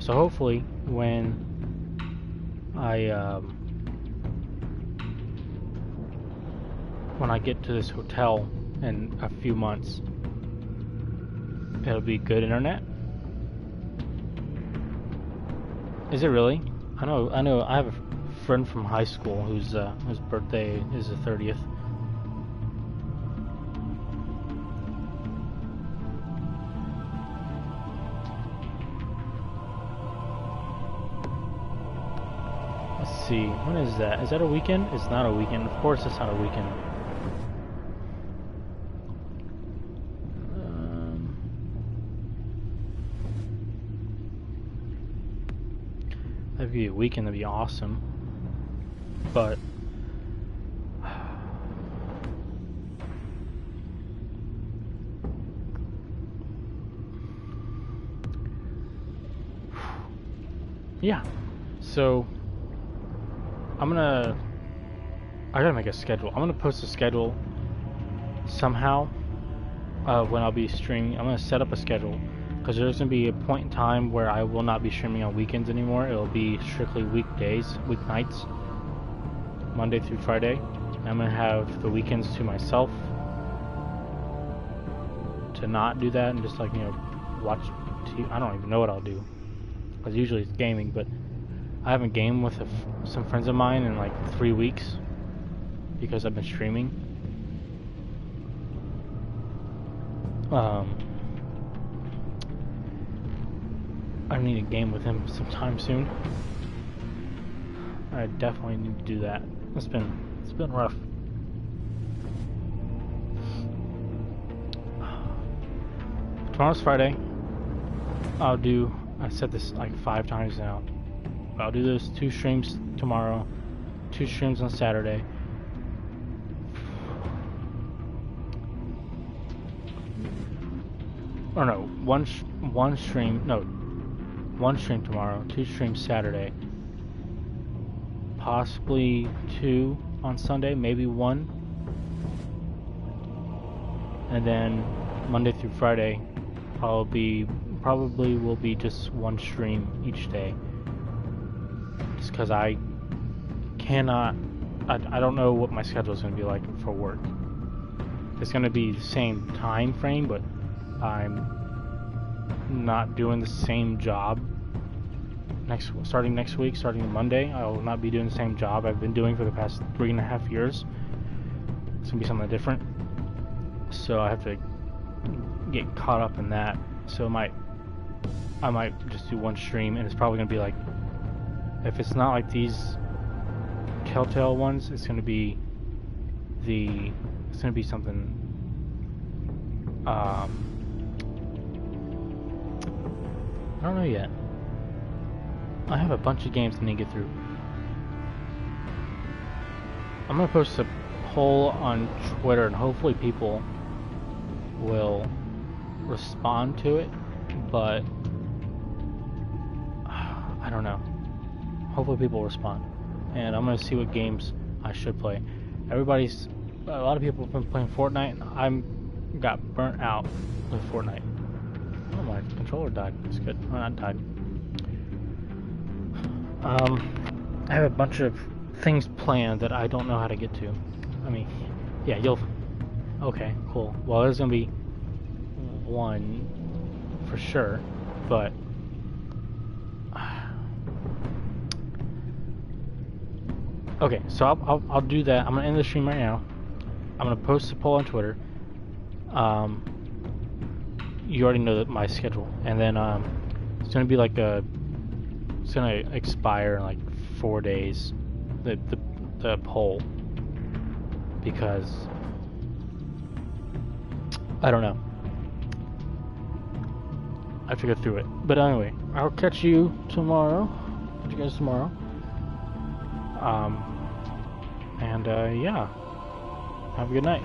So hopefully when I get to this hotel in a few months, it'll be good internet. Is it really? I know. I have a friend from high school whose birthday is the 30th. Let's see. When is that? Is that a weekend? It's not a weekend. Of course, it's not a weekend. That'd be a weekend, that'd be awesome. But yeah. So I gotta make a schedule. I'm gonna post a schedule somehow when I'll be streaming. I'm gonna set up a schedule, because there's going to be a point in time where I will not be streaming on weekends anymore. It'll be strictly weekdays, weeknights, Monday through Friday. And I'm going to have the weekends to myself to not do that and just, like, you know, watch TV. I don't even know what I'll do, because usually it's gaming, but I haven't gamed with some friends of mine in like 3 weeks because I've been streaming. I need a game with him sometime soon. I definitely need to do that. It's been rough. Tomorrow's Friday. I said this like 5 times now. I'll do those 2 streams tomorrow, 2 streams on Saturday. Or no, one stream tomorrow, 2 streams Saturday, possibly 2 on Sunday, maybe 1, and then Monday through Friday probably will be just 1 stream each day, just because I don't know what my schedule is going to be like for work. It's going to be the same time frame, but I'm not doing the same job starting next week, starting Monday. I will not be doing the same job I've been doing for the past 3.5 years. It's gonna be something different, so I have to get caught up in that. So I might just do 1 stream, and it's probably gonna be like, if it's not like these TellTale ones, it's gonna be something I don't know yet. I have a bunch of games I need to get through. I'm gonna post a poll on Twitter, and hopefully people will respond to it, but I don't know. Hopefully people respond, and I'm gonna see what games I should play. A lot of people have been playing Fortnite, and I got burnt out with Fortnite. Oh, my controller died. It's good. Oh, not died. I have a bunch of things planned that I don't know how to get to. I mean, yeah, okay, cool. Well, there's gonna be 1 for sure, but Okay, so I'll do that. I'm gonna end the stream right now. I'm gonna post the poll on Twitter. You already know that my schedule, and then it's gonna be like it's gonna expire in like 4 days. The poll, because I don't know. I have to go through it. But anyway, I'll catch you tomorrow. Catch you guys tomorrow. Yeah. Have a good night.